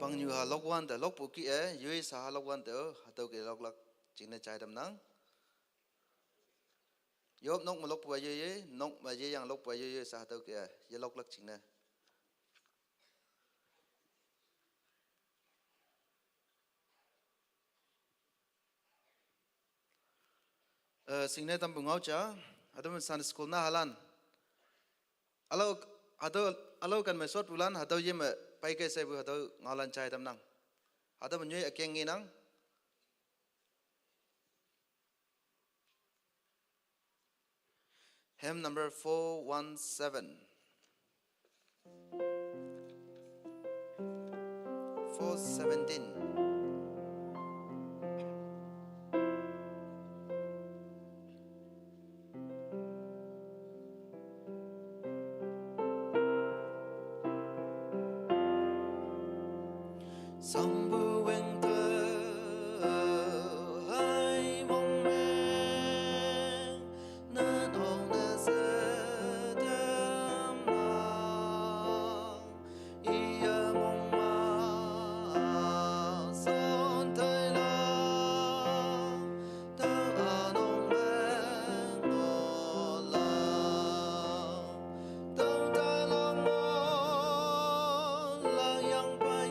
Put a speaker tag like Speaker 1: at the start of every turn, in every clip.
Speaker 1: bằng như hà lộc quan từ lộc bù kia dưới sa lộc quan từ tàu kia lộc lắc chính là trái đầm nắng yop nông mà lộc bù dưới nông mà dưới yang lộc bù dưới sa tàu kia dưới lộc lắc chính là sinh này tâm bùng áo cha hado mình san school na halan alo kan me sot bulan hado ye me pai ke se bu hado ngalan chai tam nang hado mình nhớ keng ngi nang hymn number 417 417 sông bu quanh thơ hai mong men nên ông đã sẽ đam mang ia mong mà son thời lòng tao an ông bên ngõ lòng tao tai lòng mong là yang bay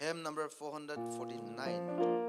Speaker 1: hymn number 449 con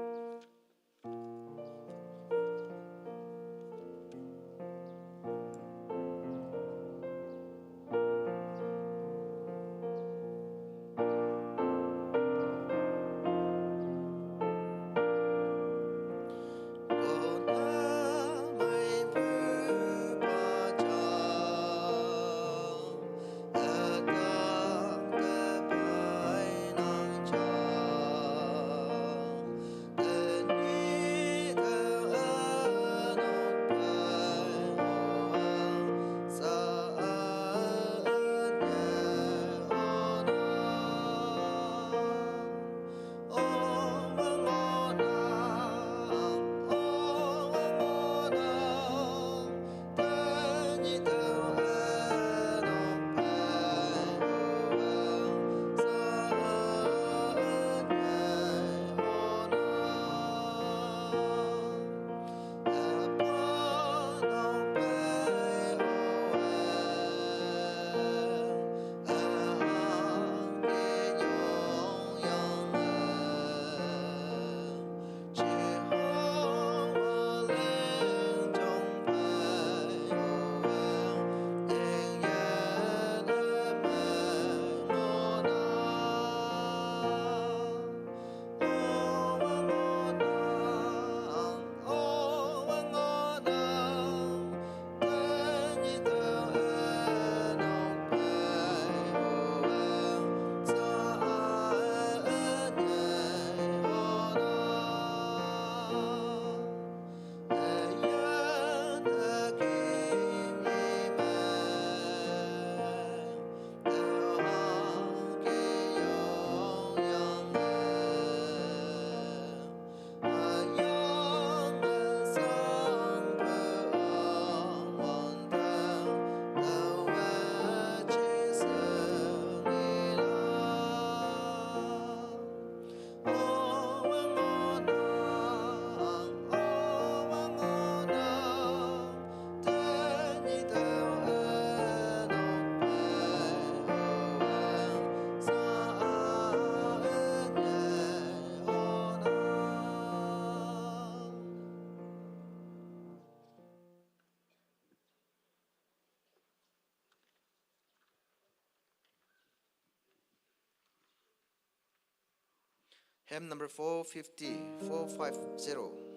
Speaker 1: Hymn number 450, 450.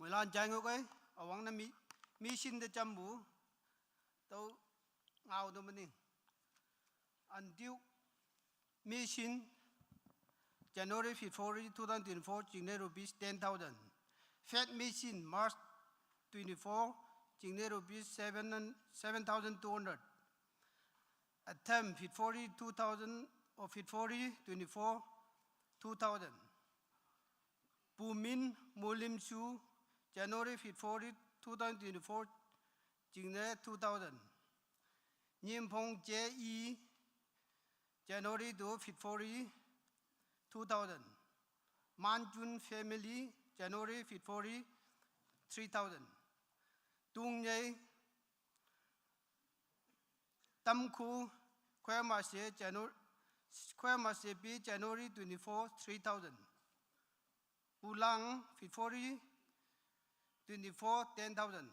Speaker 2: Mười lan trái ngược ấy, ở vắng là mi xin để chăm bù, tao ngào đâu mà nín. Until mi xin January 4, 2024, chính rupees 10,000. Fed mi xin March 24, chính rupees 7,200. Attempt 40, 2000 or 40, 24, 2000. Pumin Mulim Su January 40, 2024, chính 2000. Nyimpong J.E. January 40, 2000. Manjun Family January 40, 3000. Tung Nhây Tâm Khu Khoe Mà Xế Pi January 24, 3000. Ulang 40, 24, 10,000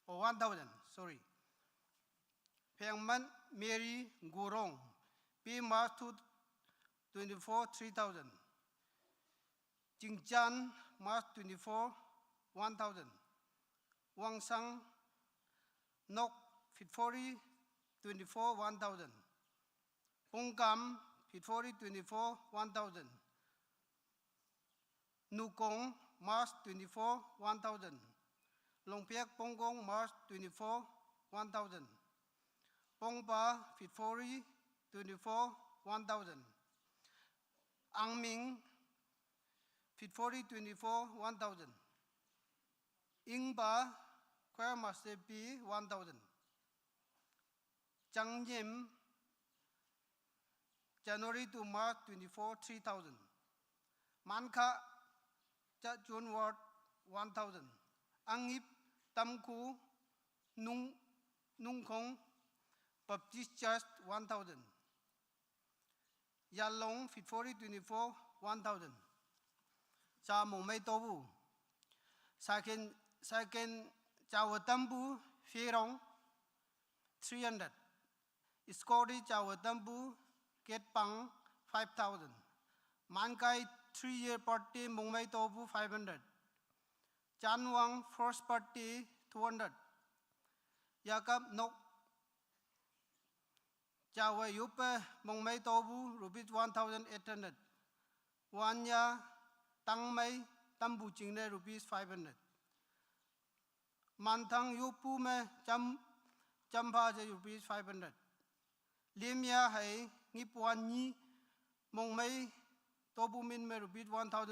Speaker 2: or 1,000, sorry. Phengman Mary Gurong P March 24, 3,000. Jingchan March 24, 1,000. Wang Sang Nok 40, 24, 1,000. Pongkam 40, 24, 1,000. Nukong March 24, 1,000. Longpiak Pongkong March 24, 1,000. Pongpa 40, 24, 1,000. Angming 40, 24, 1,000. Ingba Khoe Masepi 1,000. Changyim January to March 24, 3,000. Manka Chachun Ward 1,000. Angip Tamku Nungkong Baptist Church 1,000. Yalong Fit 4024 1,000. Cha mong may tobu. Second Chawa Tambu Firong 300. Skori Chawa Tambu Ketpang 5,000. Mankai 3-year party mong may tobu 500. Chanwang first party 200. Yakab Nok Chawa Yupa mong may tobu rupees 1,800. Wanya Tang May Tambu Chingne rupees 500. Mantang Yupu me Champa rupees 500. Limya Hai Ngipuan Ni mong may tobu min me rupees 1,100.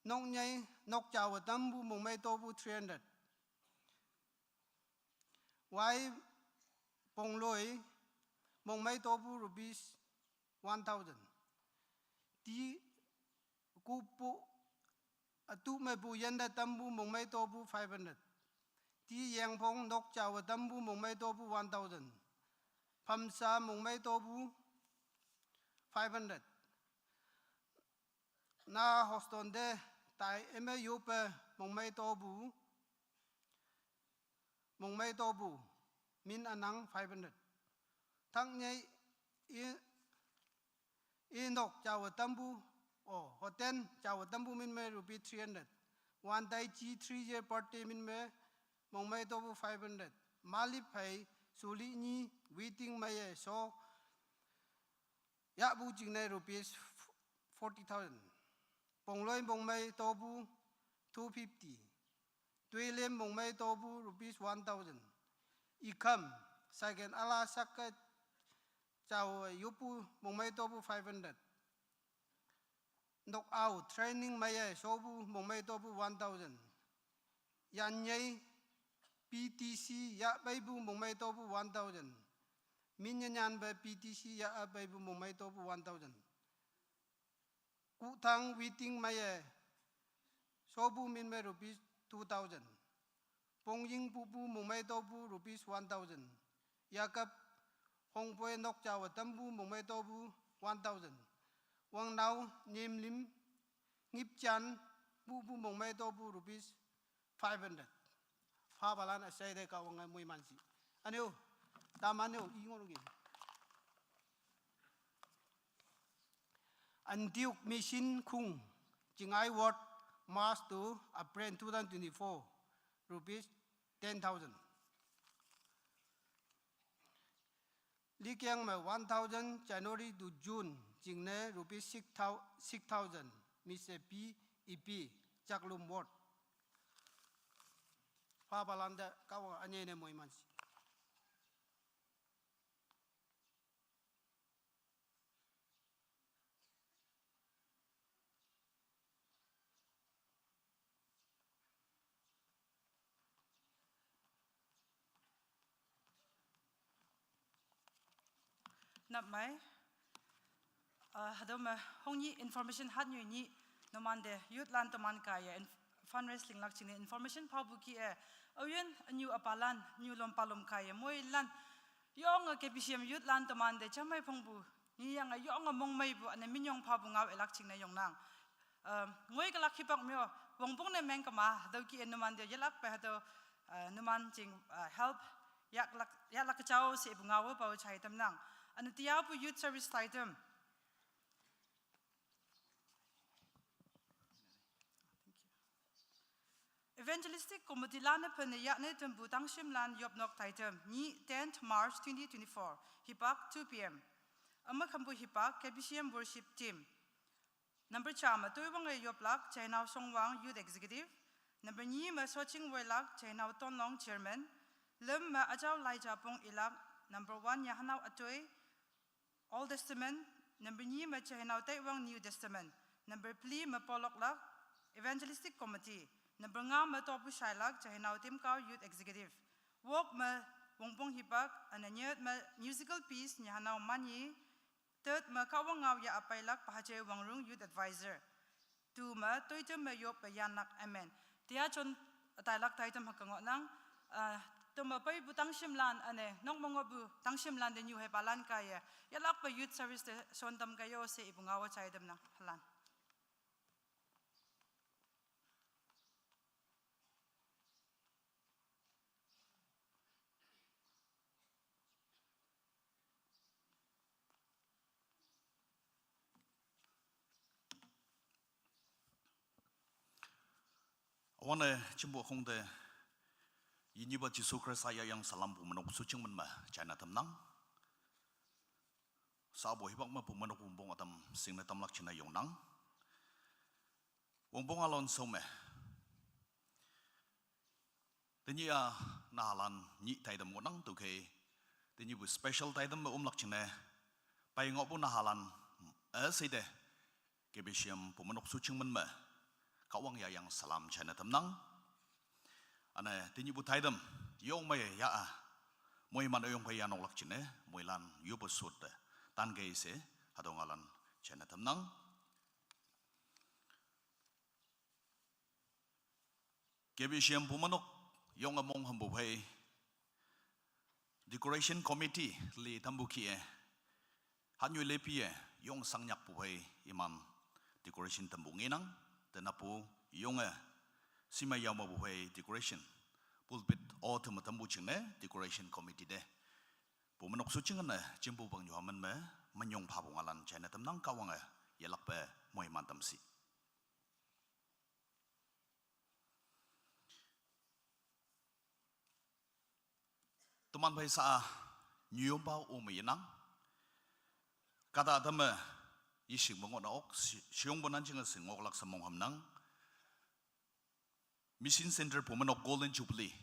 Speaker 2: Nok Nyai Nok Chawa Tambu mong may tobu 300. Wai Pongloi mong may tobu rupees 1,000. Ti Kupu Atu me bu yenda tambu mong may tobu 500. Ti Yang Pong Nok Chawa Tambu mong may tobu 1,000. Pamsa mong may tobu 500. Na hoston de tai eme yope mong may tobu min anang 500. Thang nyai Nok Chawa Tambu Hoten Chawa Tambu min me rupees 300. Wan Tai Chi 3-year party min me mong may tobu 500. Malip Hai Suli Ni Waiting Maye so Yabu Jingne rupees 40,000. Pongloi mong may tobu 250. Tuilem mong may tobu rupees 1,000. Ikam Second Ala Sakat Chawa Yupu mong may tobu 500. Nok out training Maye Sobu mong may tobu 1,000. Yanyay PTC ya baibu mong may tobu 1,000. Minyanyan ba PTC ya baibu mong may tobu 1,000. Kutang Witing Maye Sobu min me rupees 2,000. Pongying Pupu mong may tobu rupees 1,000. Yakap Hongpoe Nok Chawa Tambu mong may tobu 1,000. Wang Nau Nim Lim Ngip Chan Pupu mong may tobu rupees 500. Pha balan asay de ka wang muy mansi. Ano tama no ingon gi. Antiuk Mission Kung Jingai Ward March to April 2024 rupees 10,000. Likiang me 1,000 January to June Jingne rupees 6,000. Miss P EP Chaklum Ward. Pha balanda kawa anye ne muy mansi.
Speaker 3: Nap mai hadom hongni information hat nyu ni nomande youth land to man ka ya fundraising lak chine information phabuki e oyen new apalan new lom palom ka ya moi lan yong ke bcm youth land to man de chamai phongbu ni yang a yong mong mai bu an minyong phabu ngaw elak ching na yong nang ngoi ka lak khipak myo wongbong ne meng ka ma do ki en nomande yelak pa hado noman ching help yak lak chao se bu ngaw ba chai tam nang and the youth service item. Evangelistic committee lana pen yakne tembu tangshim lan yopnok item ni 10th March 2024 hipak 2 p.m. Amma kambu hipak KBCM worship team. Number chama tuibang yoplak China Songwang youth executive. Number ni ma soching wailak China Tonlong chairman. Lem ma ajaw lai japong ilak. Number 1 yahanaw atoy Old Testament. Number ni ma China Taiwang New Testament. Number pli ma polok lak evangelistic committee. Number nga ma topu shailak China Tim Kau youth executive. Wok ma wongpong hipak ananyat ma musical piece nyahanaw mani. Third ma kawang ngaw ya apailak pahache wangrung youth advisor. Two ma toitem ma yop yanak amen. Tia chon tailak taitem hakangot nang Tumapai bu tangshimlan ane nong mongobu tangshimlan de nyüopha lan kaya yalak pa youth service de sondam kayo se ibungawa chaidam na halan.
Speaker 4: Wana chimbo khongde yiniba Jisu Christ aya yang salam pumanok sucing man ma China tamnang sabo hibak ma pumanok bumbong atam singna tamlak China yongnang bumbong alon some tenya nahalan ni taidam ngonang tu ke tenya bu special taidam ma umlak China pai ngopu nahalan side kebesiam pumanok sucing man ma kawang ya yang salam China tamnang ane tini bu taidam yong mai ya moi man yong pai anok lak chine moi lan yupo sut tan ge se hadong alan China tamnang kebi siam pumanok yong among hambu pai decoration committee li tambuki hanyu lepi yong sangnyak pu pai iman decoration tambunginang tenapu yong sima yama buhay decoration pulpit autumn tambu chingne decoration committee de pumanok sucing na jimbu bang yuhaman me manyong phabong alan China tamnang kawang yalak pe moi mantam si tuman bai sa nyüopha umayanang kata adama yising bangot na ok siong bonan jinga singok lak samong hamnang Mission Center pumanok Golden Jubilee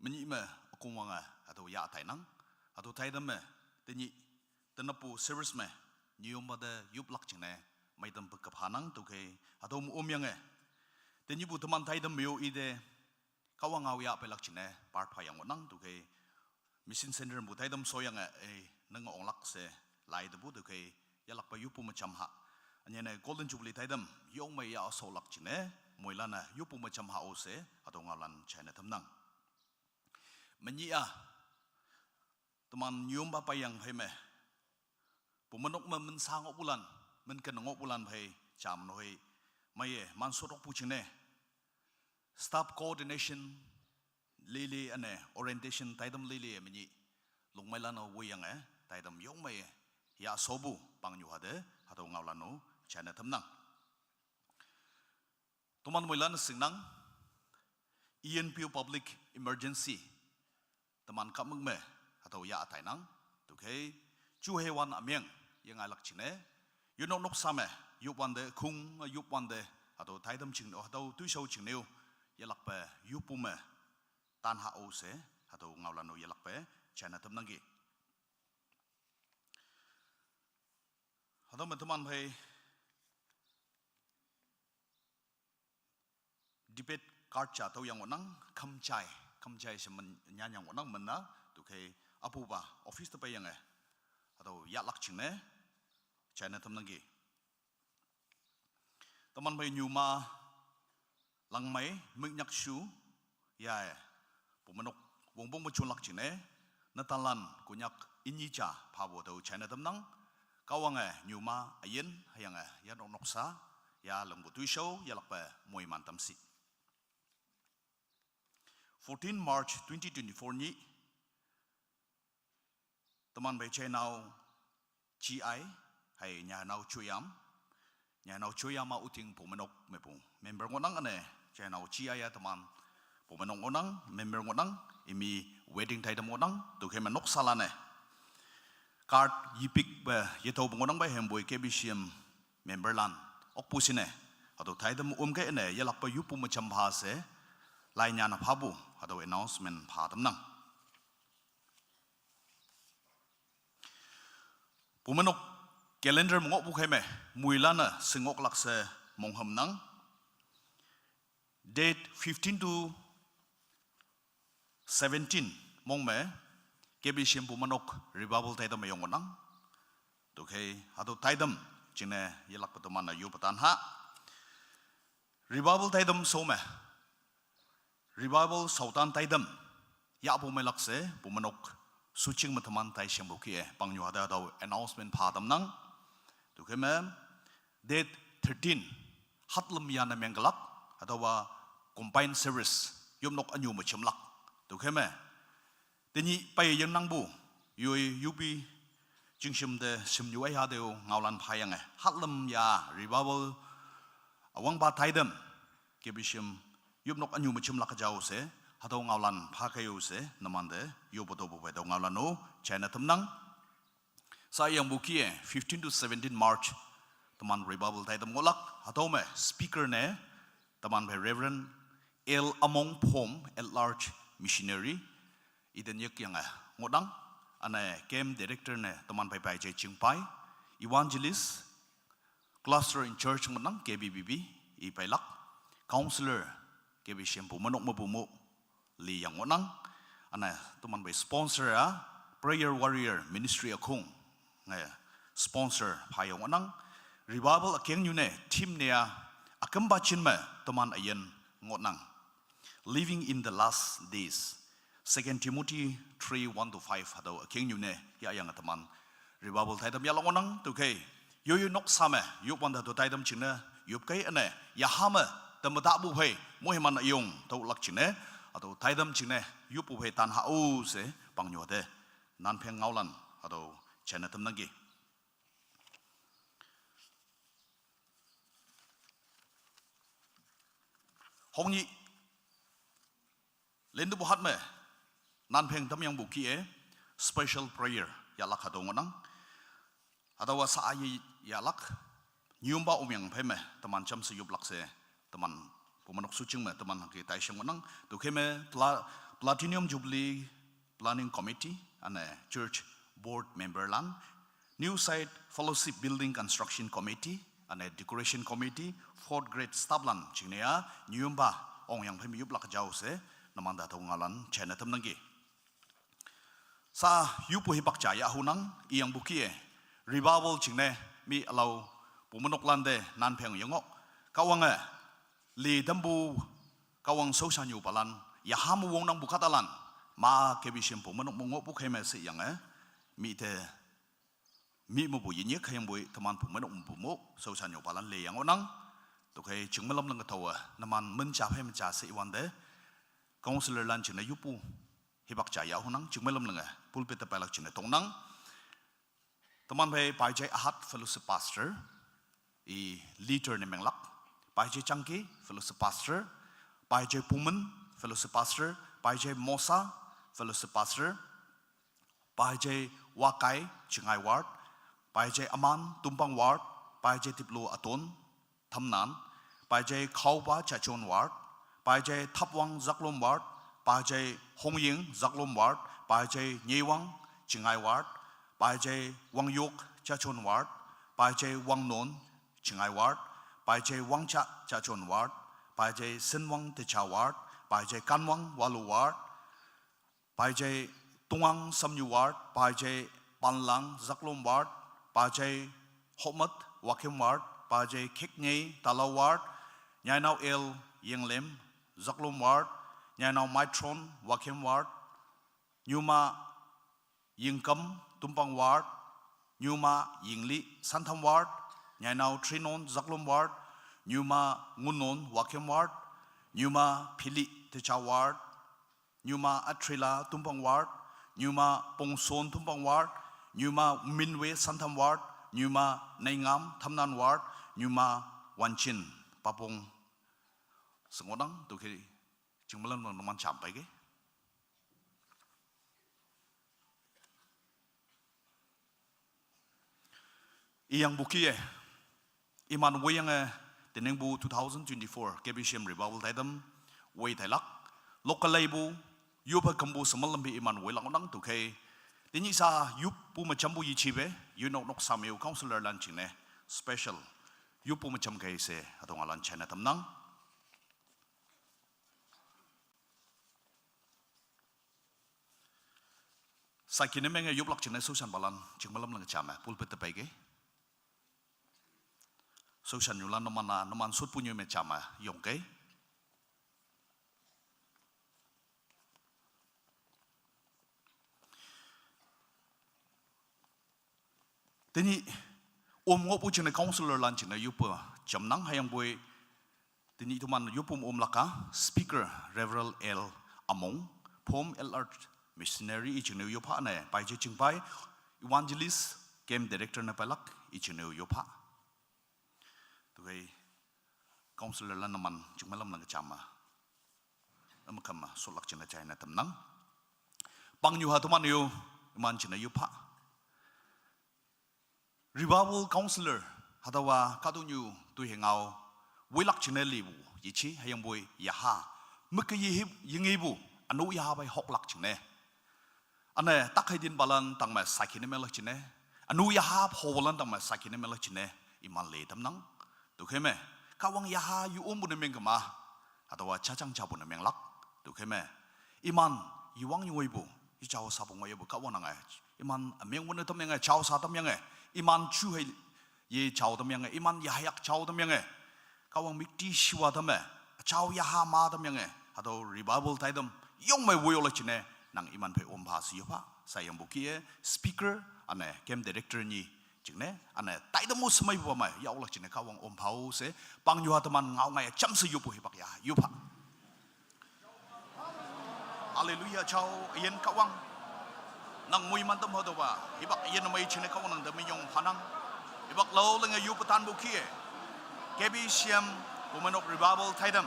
Speaker 4: menyi me akumwanga atau ya tainang atau taidam me tenyi tenapu service me nyüopha de yoplak chine maidam bekaphanang tuke atau umyang tenyi bu teman taidam meo ide kawang ya pelak chine part phayang onang tuke Mission Center bu taidam soyang nang onglak se lai de bu tuke yalak pa yupu macam ha anyane Golden Jubilee taidam yong me ya solak chine moilana yupu macam ha ose atau ngalan China tamnang menyia teman nyüopha payang pheme pumanok ma mensangok bulan menkenongok bulan phai cham noi maye mansodok puchine staff coordination lili ane orientation taidam lili menyi lungmailana wuyang taidam yong me ya sobu pangyuhade atau ngawlano China tamnang Tuman moilan singnang ENPO public emergency teman kameng me atau ya atainang tuke chuhewan amyang yang alak chine yunok nok same yupwande kung yupwande atau taidam chingno atau tuisau chingneu yalak pe yupume tan ha ose atau ngawlano yalak pe China tamnanggi atau teman bai debate card cha tau yang onang kamchai semen nyanyang onang menna tuke apuba office te payang atau ya lak chingne China tamnanggi teman bai nyuma langmai mengyak shu ya pumanok bongbong bachun lak chingne natalan kunyak inyicha phabo tau China tamnang kawang nyuma ayen hayang ya noksa ya lengbu tuisau ya lak pa moi mantam si 14 March 2024 ni teman bai channel GI hai nya nau chuyam ma uting pumanok mepung member ngonang ane channel GI ya teman pumanok ngonang member ngonang imi wedding taidam ngonang tu ke manok salane card yipik ba yetau ngonang bai hemboi kebisiam member lan okpusine atau taidam ke ene yalak pa yupu macam bahase lainnya na phabu atau announcement phadam nang pumanok calendar mongok bukheme muilana singok lakse mongham nang date 15 to 17 mongme kebisiam pumanok revival taidam mayong nang tuke atau taidam jine yalak patamana yupatan ha revival taidam some revival sautan taidam ya bu me lak se bu manok suching ma taman tai shem bu ki pang nyu ada daw announcement pha dam nang tu ke me date 13 hatlam ya na mengalak adawa combined service yom nok anyu ma chimlak tu ke me tini pai yang nang bu yui yubi jingshim de sim yu ai ha de ngaulan phayang hatlam ya revival awang ba taidam ke bishim yum nok anyu ma chimlak jaw se hadaw ngaulan pha kayu se namande yobodo bu do ngaulan no china tamnang sa yang bu ki 15 to 17 March taman revival taidam ngolak hadaw me speaker ne taman by Reverend El Among Pom at large missionary iden yak yang ngodang ane game director ne taman pai pai je chingpai evangelist cluster in church ngodang KBBB I pai lak counselor KB shempu manok mabumo li yang ngodang ane taman pai sponsor prayer warrior ministry akung nge sponsor pai ngodang revival akeng yune team ne akam bachin me taman ayen ngodang living in the last days 2 Timothy 3:1-5 hadaw king yune ya yang ataman revival taidam ya longonang tu kai yo nok same yup wanda to taidam chine yup kai ane ya hama tamada bu phai mohiman ayong to lak chine ado taidam chine yup bu phai tan ha o se pangnyo de nan pheng ngaulan ado chene tam nagi hongni lendu bu hat me nan pheng tam yang bu ki special prayer ya lak hadong nang adawa sa ayi ya lak nyumba umyang pheme taman cham se yup lak se taman pumanok suching me taman ki tai shang nang tu kheme platinum jubilee planning committee and church board member lan new site fellowship building construction committee and decoration committee 4th grade staff lan chinea nyumba ong yang pheme yup lak jaw se namanda thong ngalan chena tam nangi sa yupu hibak chaya hunang iyang buki revival chingne mi alaw pumanok lande nan pheng yongo kawanga li dambu kawang sosan yu palan ya hamu wong nang bukatalan ma kebishim pumanok mongo bukheme se yang mi te mi mo bu yin ye khayang bu taman pumanok pumo sosan yu palan le yang onang to kay chingmalam lang tawa naman men cha phem cha se wande counselor lan chine yupu hibak chaya hunang chingmelam langa pulpit ta palak chine tongnang taman bhai paijai ahat fellowship pastor I leader ne menglak paijai changki fellowship pastor paijai puman fellowship pastor paijai mosa fellowship pastor paijai wakai chingai ward paijai aman tumpang ward paijai tiplu aton thamnan paijai khawba chachon ward paijai thapwang zaklom ward paijai hongying zaklom ward paijai nyewang chingai ward paijai wangyok chachon ward paijai wangnon chingai ward paijai wangcha chachon ward paijai senwang techa ward paijai kanwang walu ward paijai tungwang samyu ward paijai panlang zaklom ward paijai homat wakim ward paijai kheknei talaw ward nyainau el yenglem zaklom ward nyainau maitron wakim ward nyuma yingkam tumpang ward nyuma yingli santham ward nyainau trinon zaklom ward nyuma ngunon wakim ward nyuma phili techa ward nyuma atrila tumpang ward nyuma pongson tumpang ward nyuma minwe santham ward nyuma naingam thamnan ward nyuma wanchin papong sengodang tu kiri chingmalan man champai ke iyang buki iman wayang teneng bu 2024 kebishim revival taidam way tailak local label yupa kambu semalambi iman way langonang tu kai tini sa yup pu macam bu yichibe you know nok sameu counselor lunching ne special yup pu macam kai se atong alan chana tamnang sakine menga yublak chine susan balan chingmalam lang chama pulpit ta paige susan yulan noman sut punyo me chama yongke ทีนี้งบอุจจาระคอนซูลเลอร์ลันจินะยุบจำนังให้ยังบ่อยทีนี้ทุกมันยุบลักกะสปีกเกอร์เรเวอร์เอลอมงพมเอลอาร์มิชชันนารีอิจเนยุบะเนี่ยไปจึงไปอีวานเจลิสเกมดีเรคเตอร์เนี่ยไปลักอิจเนยุบะตัวไอ้คอนซูลเลอร์ลันน้ำมันจึงไม่ลำนังจำมามันคำมาสุดลักจินะใจนะตำนังปังอยู่หาทุกมันอยู่มันจินะยุบะRevival Counselor hadawa kadunyu tu hengau wilak chineli bu yichi hayang boy yaha mukki yihib yingibu anu yaha bai hoklak chine ane takhaidin balan tangma sakine melak chine anu yaha phobalan tangma sakine melak chine iman le tamnang tu kheme kawang yaha yu umbun mengkama hadawa chachang chabun menglak tu kheme iman yuwang yuibu ichaw sabung wayabu kawananga iman ameng wona tameng chaw sa tameng iman chu hay ye chào tâm yang iman yahayak chào tâm yang kawang mikti shwa tâm chào yaha ma tâm yang hado revival tai tâm yong mai woyo la chine nang iman phe om bha si pa sayang buki speaker ane game director ni jingne ane tai tâm mus mai ba mai yaw la chine kawang om phau se pang yu ha taman ngau ngai cham se yu pu hi pak ya yu pa hallelujah chào yen kawang nang mui man tam ho do ba ibak yen mai chine kawang nang da mi yong phanang ibak lo lenga yu patan buki kebi siam women of revival taidam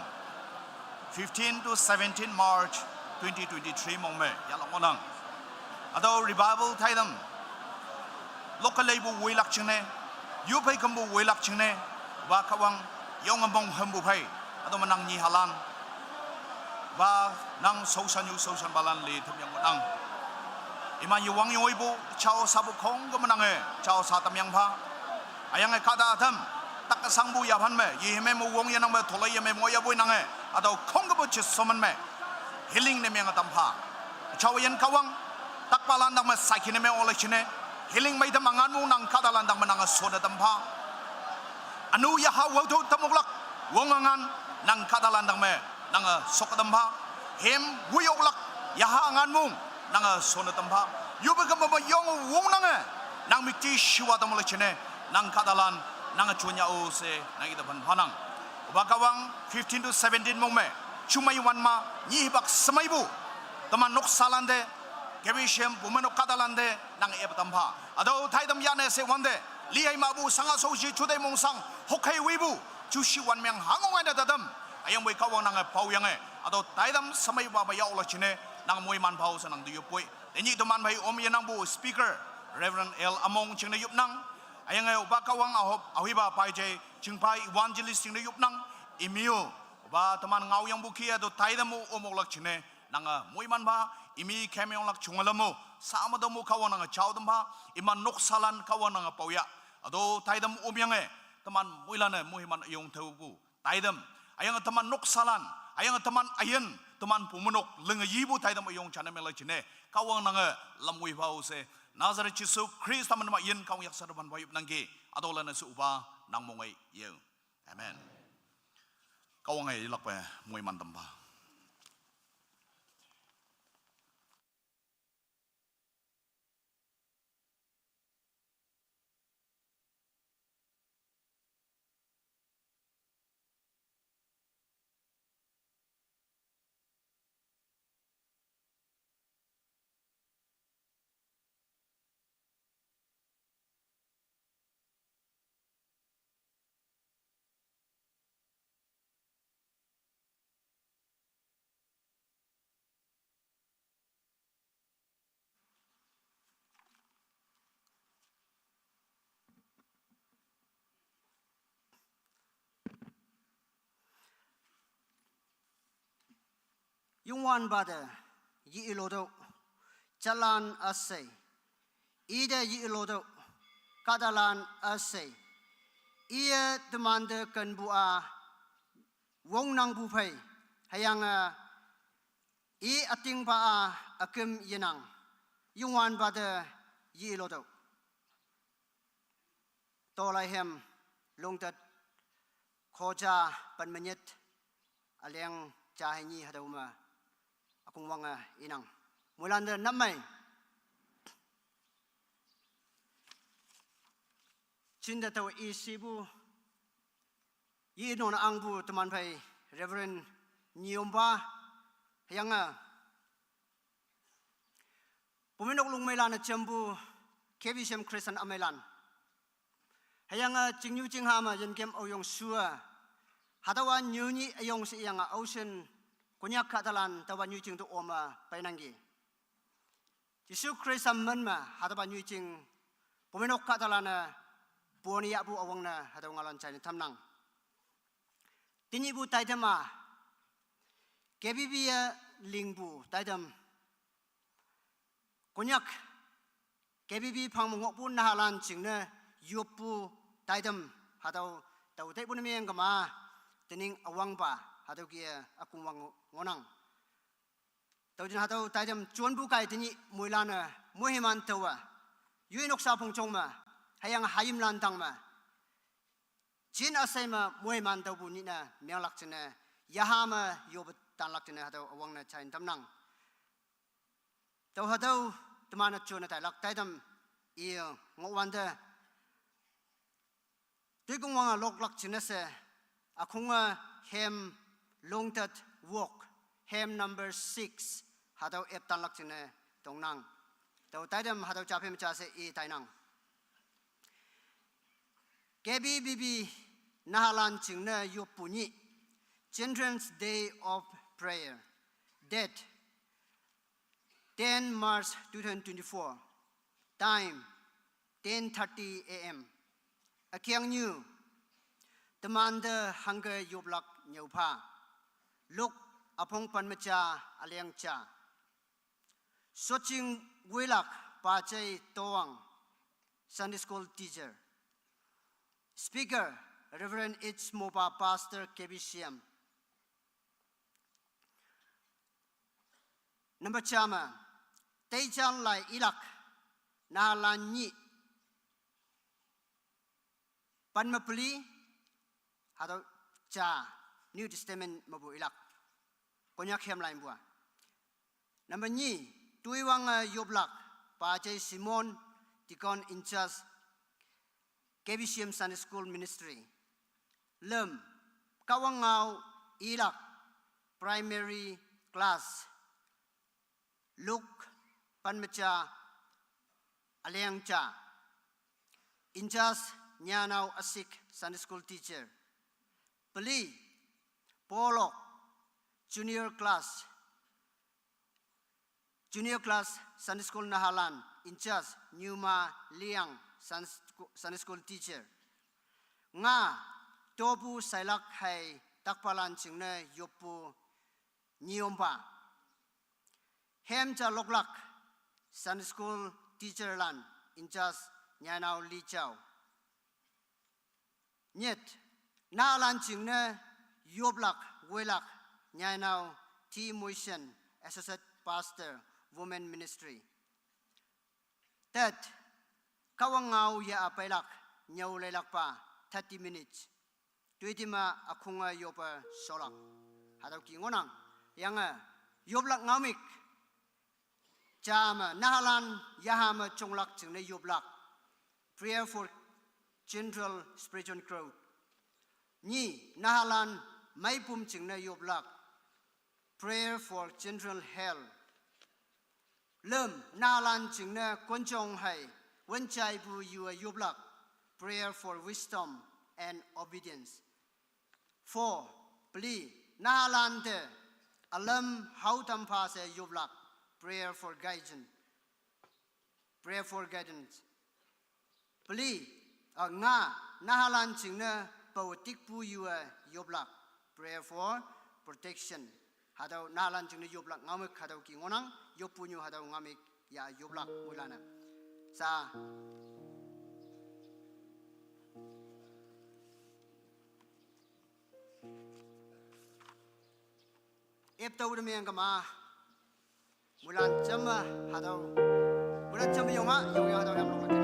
Speaker 4: 15 to 17 March 2023 mong me ya long nang ado revival taidam local lebu wilak chine yu pai kambu wilak chine ba kawang yong ambong hambu pai ado manang ni halan ba nang sosan balan le tham yang nang iman yu wang yoibu chao sabu khong ga manang chao sa tam yang pha ayang kada tham tak sangbu ya phan me yi me mo wong yanang me tholai ya me mo ya boi nang ado khong ga bo chi soman me healing ne me nga tam pha chao yan kawang tak palan dang me saiki ne me ole chine healing mai tam angan mu nang kada lan dang manang so na tam pha anu ya ha wo tho tamoklak wong angan nang kada lan dang me nang sok tam pha hem wuyoklak ya ha angan mu nang so na tam pha yu ba kam ba yong wong nang nang mikti shwa tam le chine nang kadalan nang chunya o se nang ida ban phanang bakawang 15 to 17 mong me chumai wan ma ni bak samai bu taman nok salande gebishem bumanok kadalande nang e batampa ado thaidam yane se wande li ai ma bu sanga so ji chudai mong sang hokai wibu chushi wan meng hangong ai dadam ayang boi kawang nang pau yang ado thaidam samai ba ba yaw la chine nang moi man pau sanang du yopoi ni to man bai om yanang bu speaker Reverend L among ching na yup nang ayang ba kawang ahop ahiba pai je ching pai evangelist ching na yup nang imio ba taman ngau yang buki ado thaidam omok lak chine nang moi man ba imi kemyong lak chungalamo sama do mo kawang nang chawdam ba iman nok salan kawang nang pauya ado thaidam omyang taman moilane mohiman yong thau taidam ayang taman nok salan ayang taman ayen taman pumunok lengayibu taidam yong chana mela chine kawang nang lamui bau se Nazareth Jesu Christ taman ma yen kawang yak saraban bayup nangge adolan su uba nang mongai ye amen kawang ai lak pa moi man tam ba
Speaker 2: Yung wan bada yi ilodo jalan asay ida yi ilodo kadalan asay iya demande kan bua wong nang bupai hayang i ating ba akem yenang yung wan bada yi ilodo tolai hem longtat khoja panmenyet aleng jahanyi hadauma akong wanga inang mulan da namay cinta tahu isi bu ye non angbu teman pai Reverend nyüopha yang puminok lung melan jambu KBCM Christian amelan yang jingyu jinghama yen oyong sua hadawa nyuni ayong si yang ocean kunyak katalan tawa nyujing tu oma painanggi Yesus Kristus menma hadawa nyujing puminok katalana buoni ya bu awangna hadawa ngalan cai tamnang tini bu taidama KBBia lingbu taidam kunyak KBB pangmungok bu nahalan jingna yopu taidam hadaw tau tai pun miang kama tening awang ba hadaw kia aku wang ngonang tau jin hadaw taidam chuan bu kai tini muilana muhiman tawa yui nok sa pong chong ma hayang hayim lan tang ma jin asai ma muhiman taw bu ni na miang lak chena yahama yob tan lak chena hadaw awang na chain tamnang tau hadaw temana chuan tai lak taidam iyo ngowanda Tuy kung mga loklak chinese, akong hem longtat walk, hem number 6, hataw eptan lak chine tong nang. Taw taidam hataw chapim chase I tainang. KBBB nahalan chingna yopuni, Children's Day of Prayer, date 10 March 2024, time 10:30 a.m. Akyang new Demanda hangke yoplak nyüopha Look apong panmacha aliang cha Soching wilak pachai toang Sunday school teacher Speaker Reverend H. Mopa Pastor KBCM Number chama Taychan lai ilak nahalan nyi Panmapuli atau cha New Testament mabu ilak konyak hem lain bua. Number ni tuiwang yoplak pachai Simon tikon in charge KBCM Sunday School Ministry. Lem kawangau ilak primary class Luke panmacha aliang cha in charge Nyanaw asik Sunday school teacher. Peli, Polok, junior class Sunday school nahalan. In charge Nyuma Liang Sunday school teacher. Nga topu sailak hai takpalan chingna yopu nyüopha. Hem cha loklak Sunday school teacher lan. In charge Nyanaw Li Chow. Nyet nahalan chingna yoplak welak nyanaw T Motion associate pastor women ministry tat kawangau ya apailak nyaw lelak pa 30 minutes tuitima akunga yopa solak hadaw ki ngonang yang yoplak ngamik chama nahalan yahama chonglak chingna yoplak prayer for general spiritual growth. Ni nahalan may pum chingna yoplak. Prayer for general health. Lem nahalan chingna konchong hai. Wenchai bu yua yoplak. Prayer for wisdom and obedience. 4. Pli nahalan te alam how tampa se yoplak. Prayer for guidance. Prayer for guidance. Pli nga nahalan chingna pautik pu yua yoplak prayer for protection hadaw nahalan chingna yoplak ngamik hadaw ki ngonang yopunyu hadaw ngamik ya yoplak mulana sa eptaw de meng kama mulan chama hadaw mulan chama yoma yong hadaw yam lokati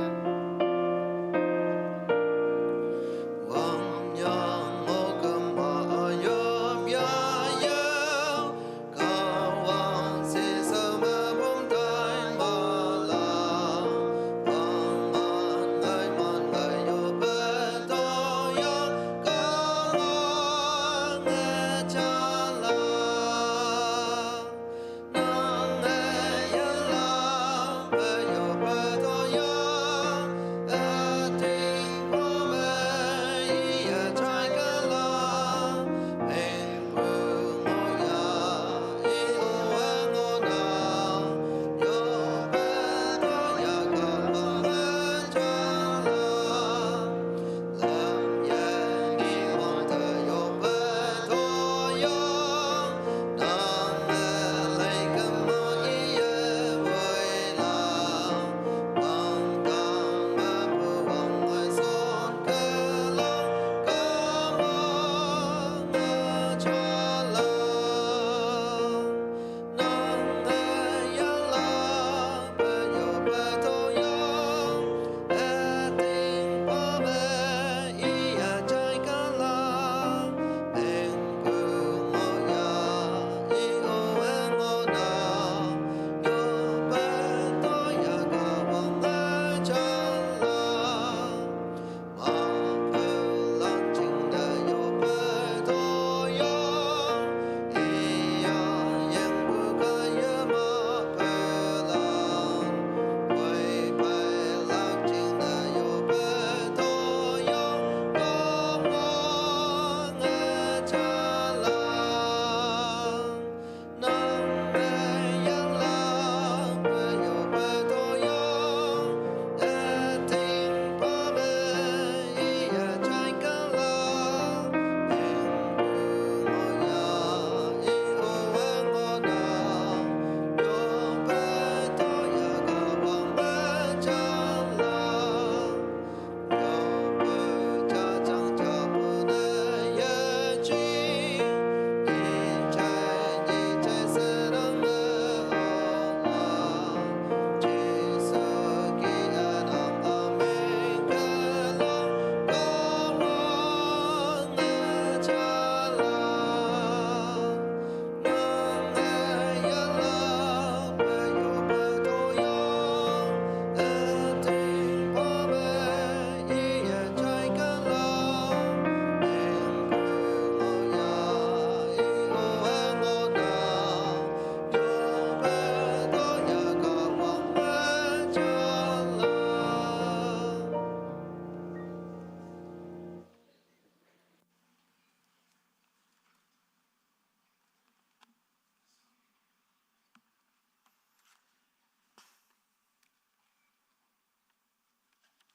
Speaker 1: Yoba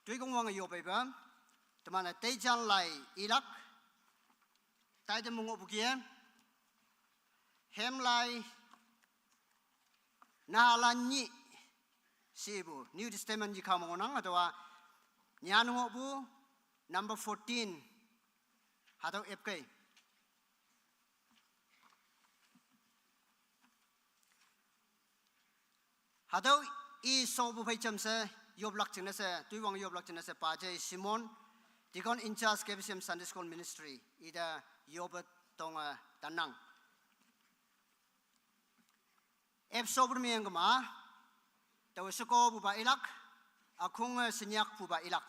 Speaker 2: Tuy công vang yo pe ba. Teman tei jan lai ilak. Tai de mungo bukian. Hem lai na lanyi sibu New Testament ji kamu nang atau nyanungo bu number 14 atau FK. Atau I sobu pai cham se yoplak china se tuiwang yoplak china se pajai Simon dikon in charge KBCM Sunday School Ministry ida yobat tonga tanang. Ep sobu mi engma tahu suko buba ilak akung senyak buba ilak.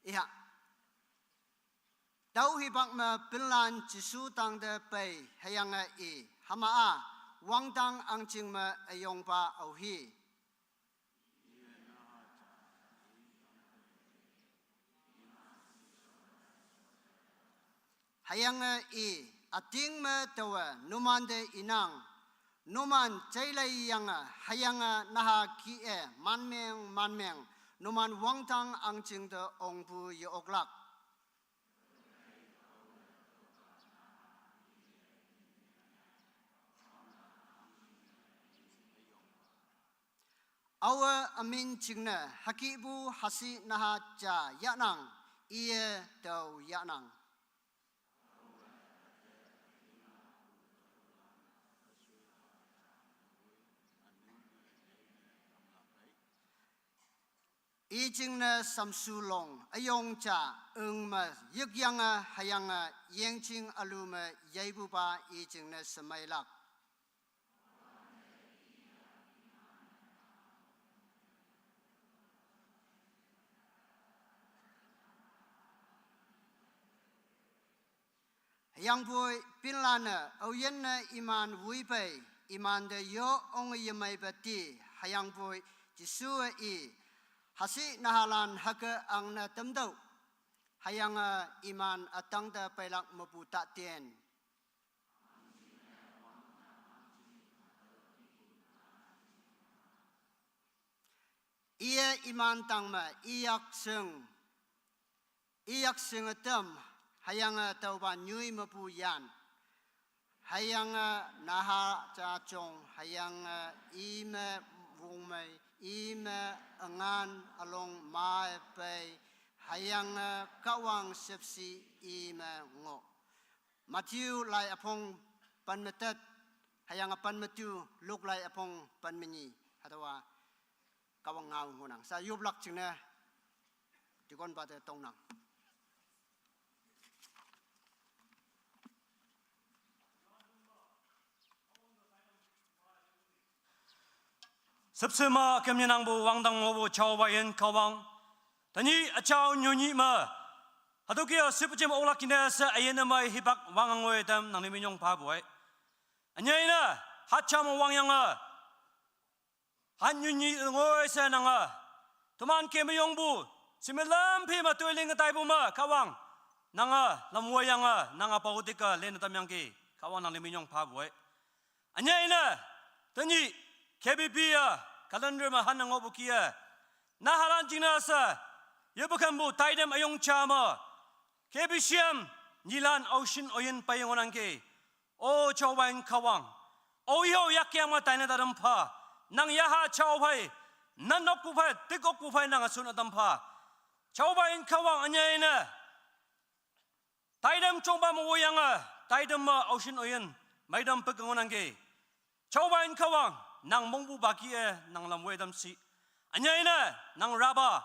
Speaker 2: Iya. Tahu hibak me pelan jisu tang de pai hayang I hamaa wang tang angcing me ayong pa auhi. Hayang I ating me tawa numan de inang numan jailai yang hayang naha ki manmeng numan wang tang angcing de ongbu yoplak. Awa amin cingna hakibu hasi naha ja yanang iye tau yanang. I cingna samsulong ayong cha ma yigyanga hayanga yengcing aluma yaibuba I cingna semailak. Yang boy pinlana awyana iman wuipai iman de yo ong yemai bati hayang boy jisua I hasi nahalan haka ang na temdau hayang iman atang da pailak mabuta tien. Ia iman tangma iyak seng atam hayang tauba nyui mapuyan hayang naha chachong hayang ime wungmai ime angan along mai pay hayang kawang sepsi ime ngo Matthew lai apong panmetet hayang panmetu luk lai apong panmenyi hatawa kawang ngau ngunang sa yoplak chingna dikon pada tongnang.
Speaker 5: Sepsema kemnyanang bu wangdang ngobu chawayan kawang tani achaw nyunyi ma hadukia sepjem olak kina sa ayena mai hibak wangangoy dam nang minyong paboy anyayna hacham wangyanga hanyunyi ngoy sa nanga tuman kemyong bu simelam phi ma toiling tai bu ma kawang nanga lamwayanga nanga pautika len tamyang ki kawang nang minyong paboy anyayna tani KBP야 kalender hanang obukia nahalan jinasa yebukambu taidem ayong chama KBCM nilan ocean oyen payonganke o chawain kawang o yo yakyama taina darampa nang yaha chawpai nanok pupai tikok pupai nang asuna dampa chawain kawang anyayna taidem chomba mo yanga taidem ocean oyen maidam peganganke chawain kawang nang mongbu bakie nang lamwe damsi anyayna nang raba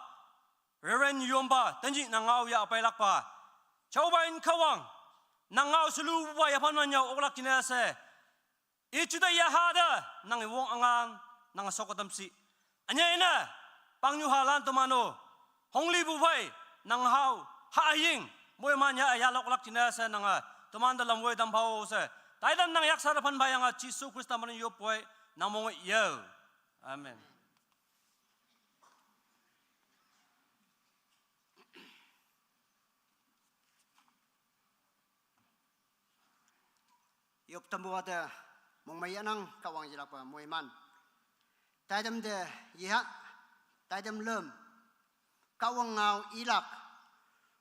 Speaker 5: reren yomba tanji nang au ya pailakpa chawbain kawang nang au sulu wa ya pananya oglak kinase ichuda ya hada nang wong angang nang sokodamsi anyayna pangyu halan tomano hongli bu bai nang hau haing moy manya ya loklak kinase nang tomanda lamwe dam phao se taidan nang yaksara pan bayanga jisu krista man yopoi namong yo amen.
Speaker 2: Yop tambu ada mong mayanang kawang jilapa moiman tay đâm de yha tay đâm lơm kawang ngau ilak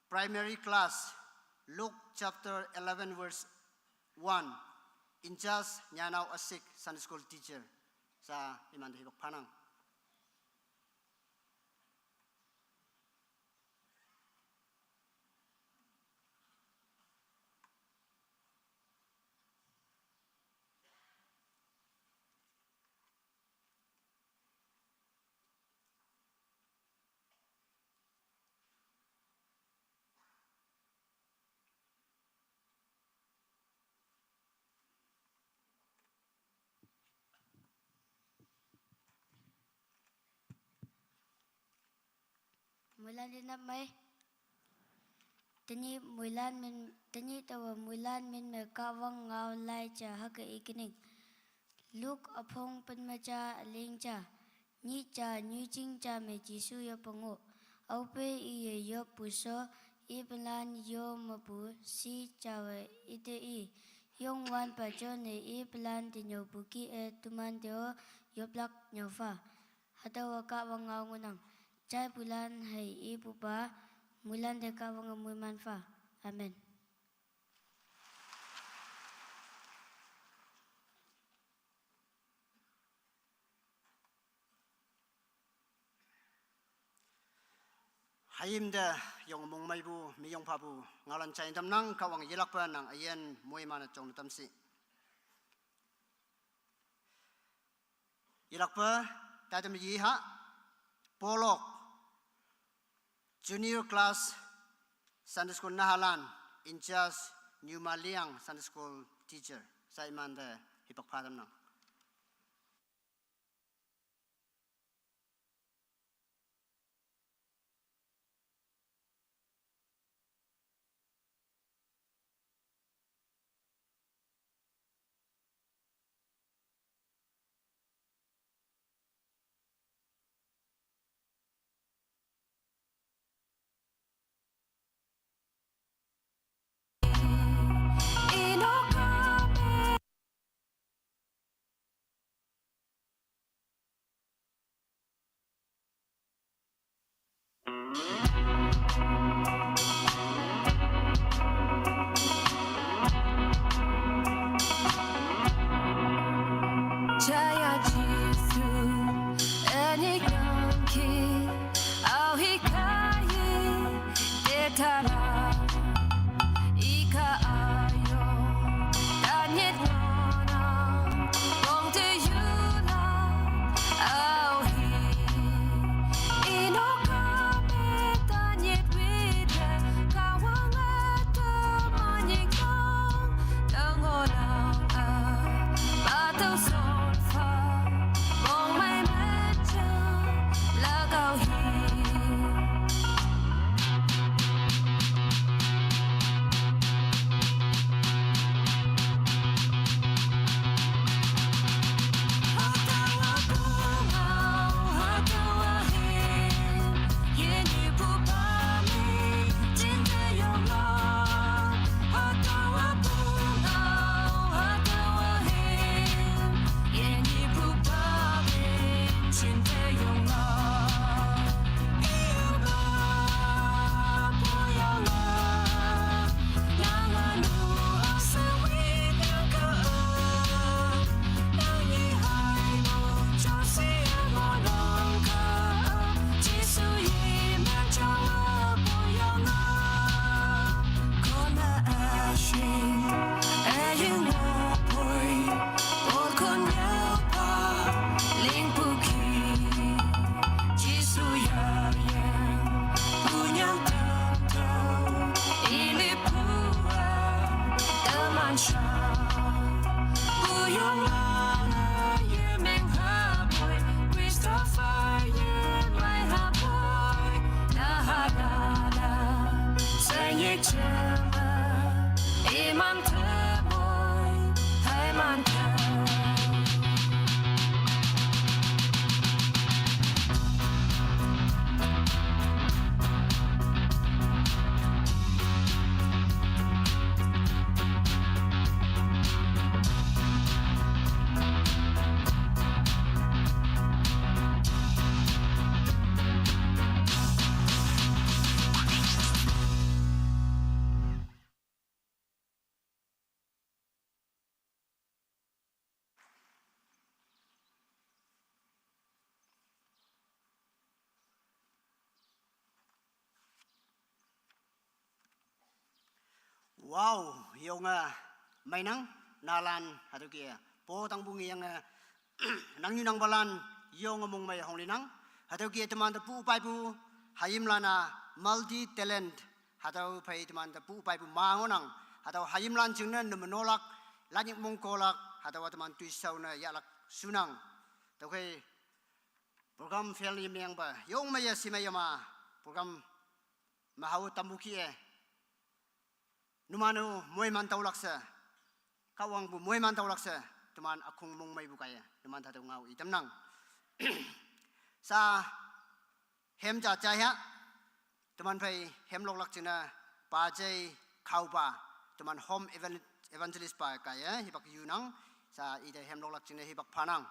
Speaker 2: primary class Luke chapter 11 verse 1 in just nyanau asik Sunday school teacher sa iman hibok panang.
Speaker 6: Mulan dinap mai tani mulan min tani tawa mulan min me kawang ngau lai cha haka ikining luk apong penmacha aling cha ni cha ni jing cha me jisu yo pango aupe iye yo puso iblan yo mapu si cha we ite I yong wan pa jo ne iblan ti nyo buki tuman deo yoplak nyüopha hatawa kawang ngau ngunang Jai bulan hai ibu ba mulan deka wang mui manfa. Amen.
Speaker 2: Hayim de yong mong mai bu mi yong pa bu ngalan chai tam nang kawang yilak pa nang ayen mui mana chong tam si. Yilak pa tay tam yiha polok Junior class Sunday school Nahalan in charge nyüopha Sunday school teacher sa iman de hibok padam nang.
Speaker 7: wow yung may nang nalan hatu kia po tang bungi yang nang yu nang balan yung mong may hong linang hatu kia teman te pu pai pu hayim lana multi talent hatu pai teman te pu pai pu mangonang hatu hayim lan jingna menolak lanjut mong kolak hatu teman tuisau na yalak sunang tau kai program family yang ba yung maya si maya ma program mahau tambuki numano moy man tau laksa kawang bu moy man tau laksa teman akung mong may bukaya teman tatau ngau itam nang sa hem ja jaya teman pai hem lok lak china pa jai khau pa teman home evangelist pa kaya hibak yunang sa ide hem lok lak china hibak panang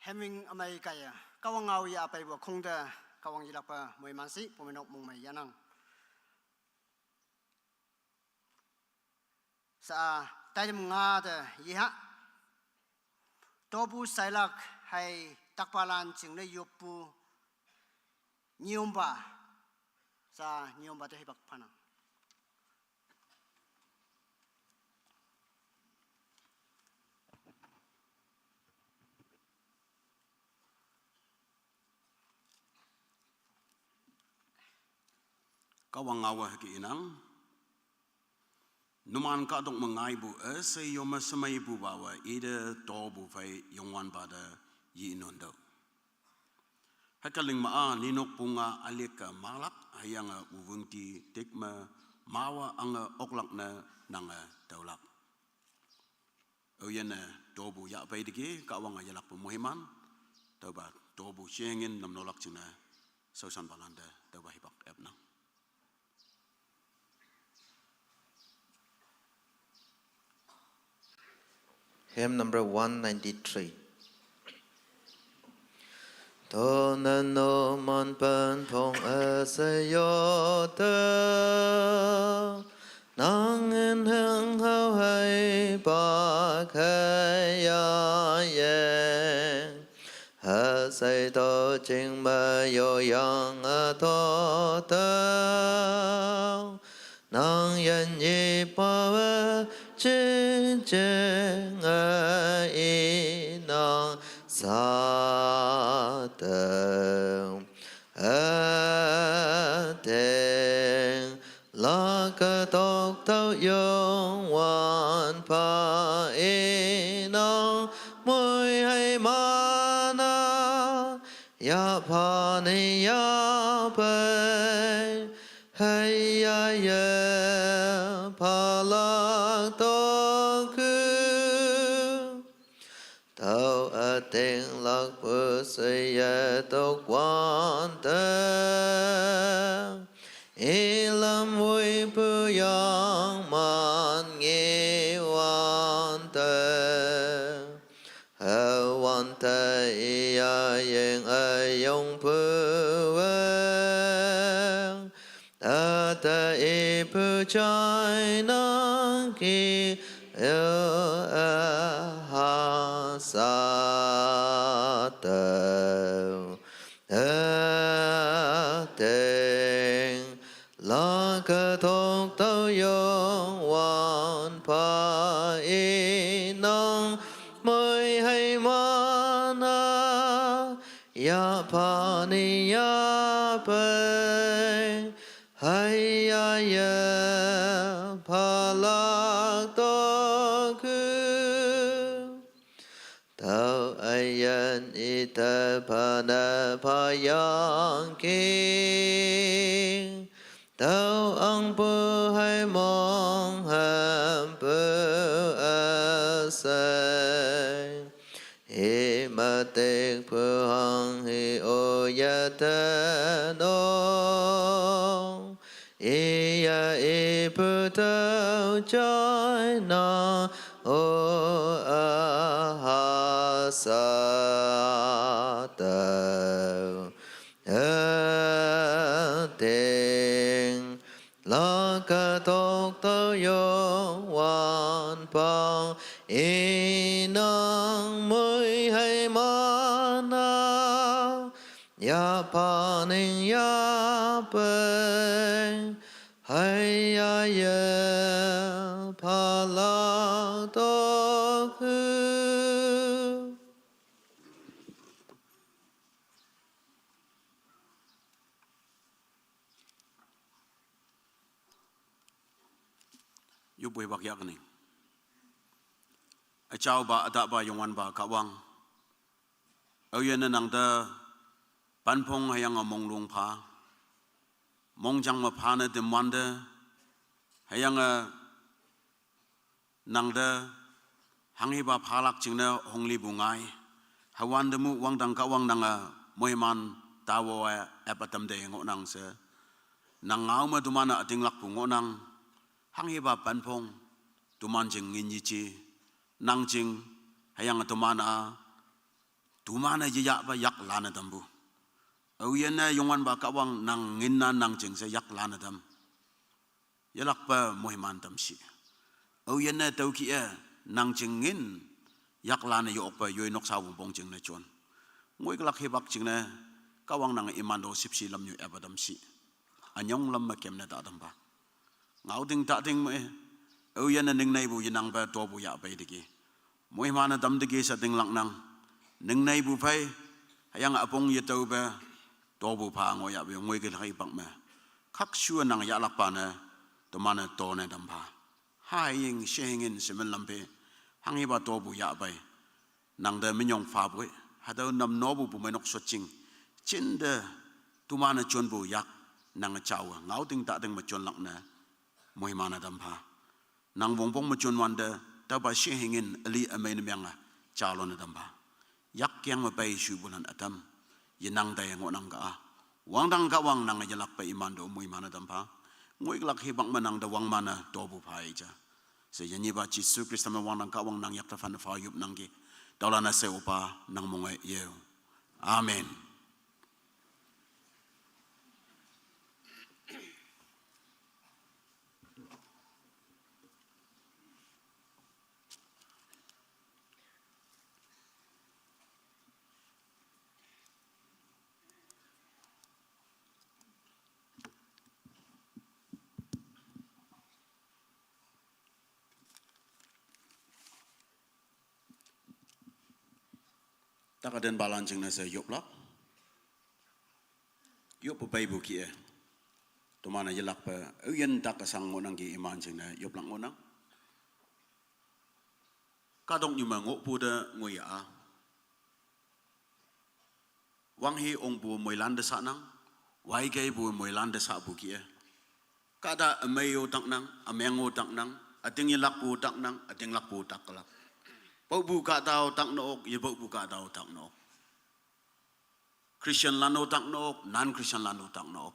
Speaker 7: Hemming amai kaya kawang ngau ya apa ibu kong da kawang ilapa mui mansi pemenok mung mai yanang sa tai nga da yiha tobu sailak hai takpalan ching le yopu nyüopha sa nyüopha te hibak panang
Speaker 8: Kawang awa ki inang numan ka dong mengai bu se yoma semai bu bawa ide to bu fai yongwan pada yi inondo hakaling maa ninok punga alika malak hayanga uvungti tekma mawa anga oklak na nanga taulak oyena to bu ya pai digi kawang ayalak pemuhiman toba to bu shengin nam nolak cina sausan balanda toba hibak ebna
Speaker 1: Hymn number 193. Tô nên nô môn bên phong ở xây yo tơ nang in hương hao hay ba khai ya yen hà xây tô chính mà yo yang ở tô tơ nang yen yi ba vơ chính chính ở y nang sa tơ a tên la ca tóc tao yong wan pa y nang môi hay mana ya pa ni ya bay hay ya ya pa la to cứ tao a tên lạc bơ xây ya tóc quan tơ ilam vui bơ yang man nghe wan tơ ha wan tơ ya yang a yong bơ vang ta ta e bơ chai nang ki ha sa tơ tên la ca tóc tao yong wan pa y nang mới hay mana ya pa ni ya bay hay ya ya pa la to cứ tao ayan ita pa na pa yang kinh tao ang bơ hay mong ham bơ a sai hi ma tek bơ hang hi o ya ta no i ya i bơ tao chai na o a ha sa tao tên la ca tóc tao yong wan pa y nang mới hay mana ya pa ning ya bay hay ya ya pa la to cứ
Speaker 8: yu bui bak yak ning a chau ba ada ba yongwan ba ka wang au yen nang da ปันพงให้ยังมงลงพามงจังมาพาเนเต็มวันเดให้ยังนังเดหังฮิบาพาลักจึงเนหงลีบุงไงฮาวันเดมุวังดังกะวังนังมวยมันตาวเอปตัมเดงโอนังเสนังเอามาตุมันติงลักปุงโอนังหังฮิบาปันพงตุมันจึงงินยิจีนังจึงให้ยังตุมันจะยักไปยักลานตัมบุเอาเย็นเนี่ยยงวันบากะวังนังงินนังจึงเสยักลานตัมยักไปมวยมันตัมชีเอาเย็นเนี่ยเต้าขี้นังจึงงินยักลานยกไปย่อยนกสาวบงจึงเนี่ยชวนงวยกลักฮิบักจึงเนี่ยกะวังนังอิมันโด14ลำอยู่เอปตัมชีอันยองลำมาเก็บเนี่ยตาตัมบะเงาติงตาติงมั้ยเอาเย็นเนี่ยหนึ่งในบุยนังไปตัวบุยาไปตะกี้มวยมันตัมตะกี้สติงหลักนังหนึ่งในบุไฟยังอปงยเตาเบตัวบุพางอยากไปงวยกันให้ปักแม่คักชัวนังยาลักปานตัวมันตัวในดำพาหายยิงเชียงเงินสิมันลำเพหังฮิบาตัวบุยาไปนังเดไม่ยองฟ้าบุยหาเดนำโนบุบุไม่นกสดจริงจินเดตัวมันจนบุยักนังเจ้าเงาติงตาติงมาจนหลักนะมวยมันดำพานังวงพงมาจนวันเดแต่ว่าเชียงเงินอลีอเมนเมียงเจ้าลนดำพายักยังมาไปชูบุนันอตัมยันนังแต่งอนังกะวังดังกะวังนังยัลักไปอิมันโดมวยมันตัมพางวยกลักฮิบังมันนังเดวังมันตัวบุพายจ้ะเสียยันยีบาจิสุคริสต์มาวังนังกะวังนังยักตะฟันฟ้ายุบนังกีดาวลานาเซอุปานังมงเยวอาเมนตักเดินบาลานจึงน่าเสียยบลักยบไปบุกี้ตัวมันจะลักไปยันตักสังโมนังกีอิมันจึงน่ะยบลักโมนังก็ต้องอยู่มาโง่พูดงวยวังฮีองบูมวยลันเดสานังไว้เกยบูมวยลันเดสาบุกี้ก็ได้อเมยตักนังอเมงโอตักนังอติงยลักปูตักนังอติงลักปูตักลักpau buka tau tak nok ye pau buka tau tak nok Christian lano tak nok non Christian lano tak nok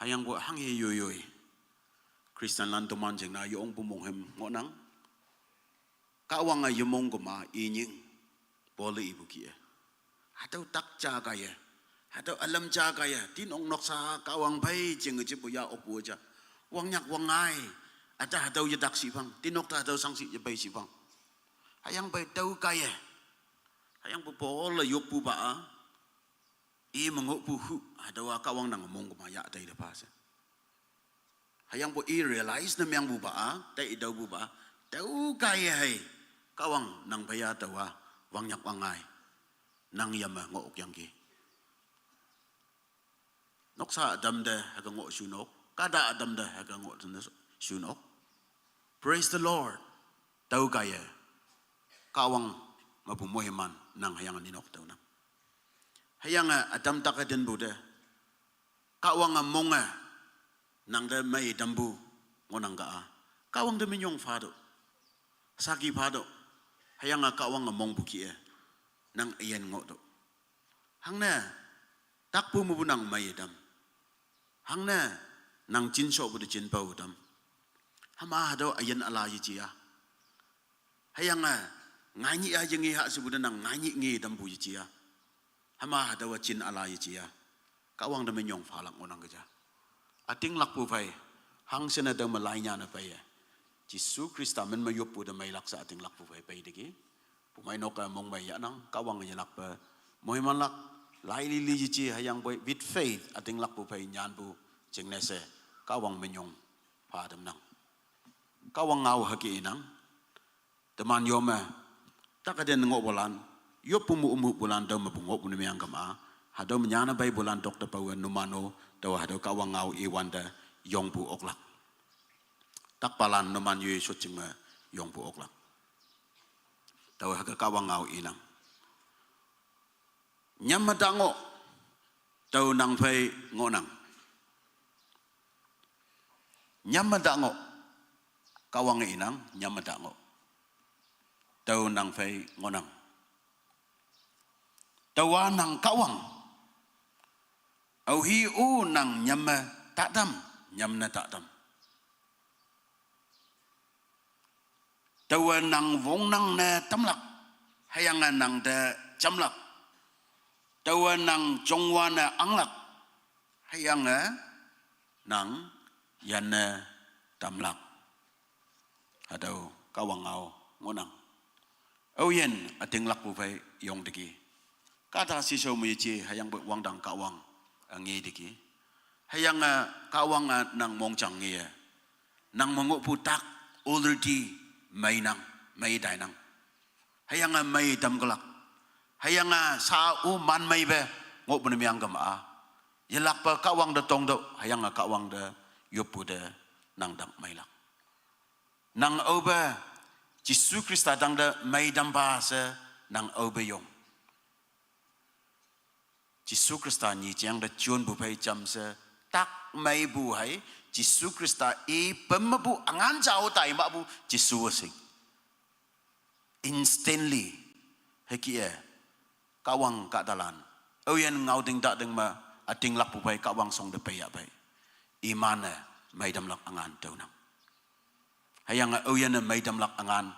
Speaker 8: hayang bo hang ye yoy Christian lan to man jeng na yo ong pumong hem ngonang ka wang ay yumong ko ma inying pole ibu ki atau tak cha ka ye atau alam cha ka ye tin ong nok sa ka wang pai jeng ji bu ya op bu ja wang nyak wang ngai ada tahu je tak sifang, tinok tak tahu sanksi je bay sifang. Hayang bay tahu kaya, hayang pupol yuk pupa, mengok puhu, ada wakawang nang ngomong kemaya tay lepas. Hayang po realize na miyang pupa, tay daw pupa, tahu kaya hay, kawang nang baya tawa, wang nyak wangay, nang yama ngok yang ki. Nok sa adam de hagang ngok sunok, kada adam de hagang ngok sunok. Praise the Lord. Tahu kaya kawang mapumohiman nang hayang ninok tahu nang. Hayang adam takadin bude. Kawang monga nang de may dambu ngonang ka. Kawang de minyong fado. Saki fado. Hayang kawang mong buki nang iyan ngo to. Hang na takpu mo nang may dam. Hang na nang jinso bude jinpau dam. Hama hado ayan ala yijiya. Hayang nganyi ajeng iha sebudan nang nganyi ngi dambu yijiya. Hama hado chin ala yijiya. Kawang de menyong falak onang keja. Ating lakpu pai hang sena de malainya na pai. Jisu Krista men mayupu de mai laksa ating lakpu pai pai degi. Pumai noka mong mai ya nang kawang nya lakpa. Mohiman lak lai li li yiji hayang boy with faith ating lakpu pai nyan bu jeng nese kawang menyong padam nang. Kawang ngau haki inang teman yoma takaden ngok bolan yo pumu bulan daw mapungok puno miyang kama hado menyana bay bulan dok tapawan numano daw hado kawang ngau iwanda yong pu oklak takpalan numan yu sucing ma yong pu oklak daw haga kawang ngau inang nhắm mà đang ngộ tàu nàng phê ngộ nàng nhắm mà đang ngộ cao wang ấy nắng nhắm mà đang ngộ tàu nàng phê ngộ nàng tàu nàng cao wang au hi u nàng nhắm mà tạ tâm nhắm na tạ tâm tàu nàng vốn năng na tâm lạc hay yang nàng de chăm lạc tàu nàng trong quan na ăn lạc hay yang nàng yan na tâm lạc ở đâu cao wang ao ngô nàng âu yên ở tiếng lạc bu phải yong đi cả ta si sâu mày chi hay yang bực wang đằng cao wang nghe đi hay yang cao wang nàng mong chẳng nghe nàng mong ngộ pu tak already may năng may đại năng hay yang may tâm cái lạc hay yang sao u man may về ngộ bên miang cầm ya lạc pa cao wang đã tông đâu hay yang cao wang đã yopu đã nàng đặng may lạc nàng âu ba Jesus Christ đang đã may đâm ba se nàng âu ba yong Jesus Christ nhị chang đã chuyên bu phải chăm se tak may bu hay Jesus Christ bấm bu angan jauh tai ma bu Jesus sing instantly hay kia kawang kadalan oyen ngau ding da ding ma ating lak bu phải kawang song de pe ya pe iman may dam lak angan tau nam hayang oyen may dam lak angan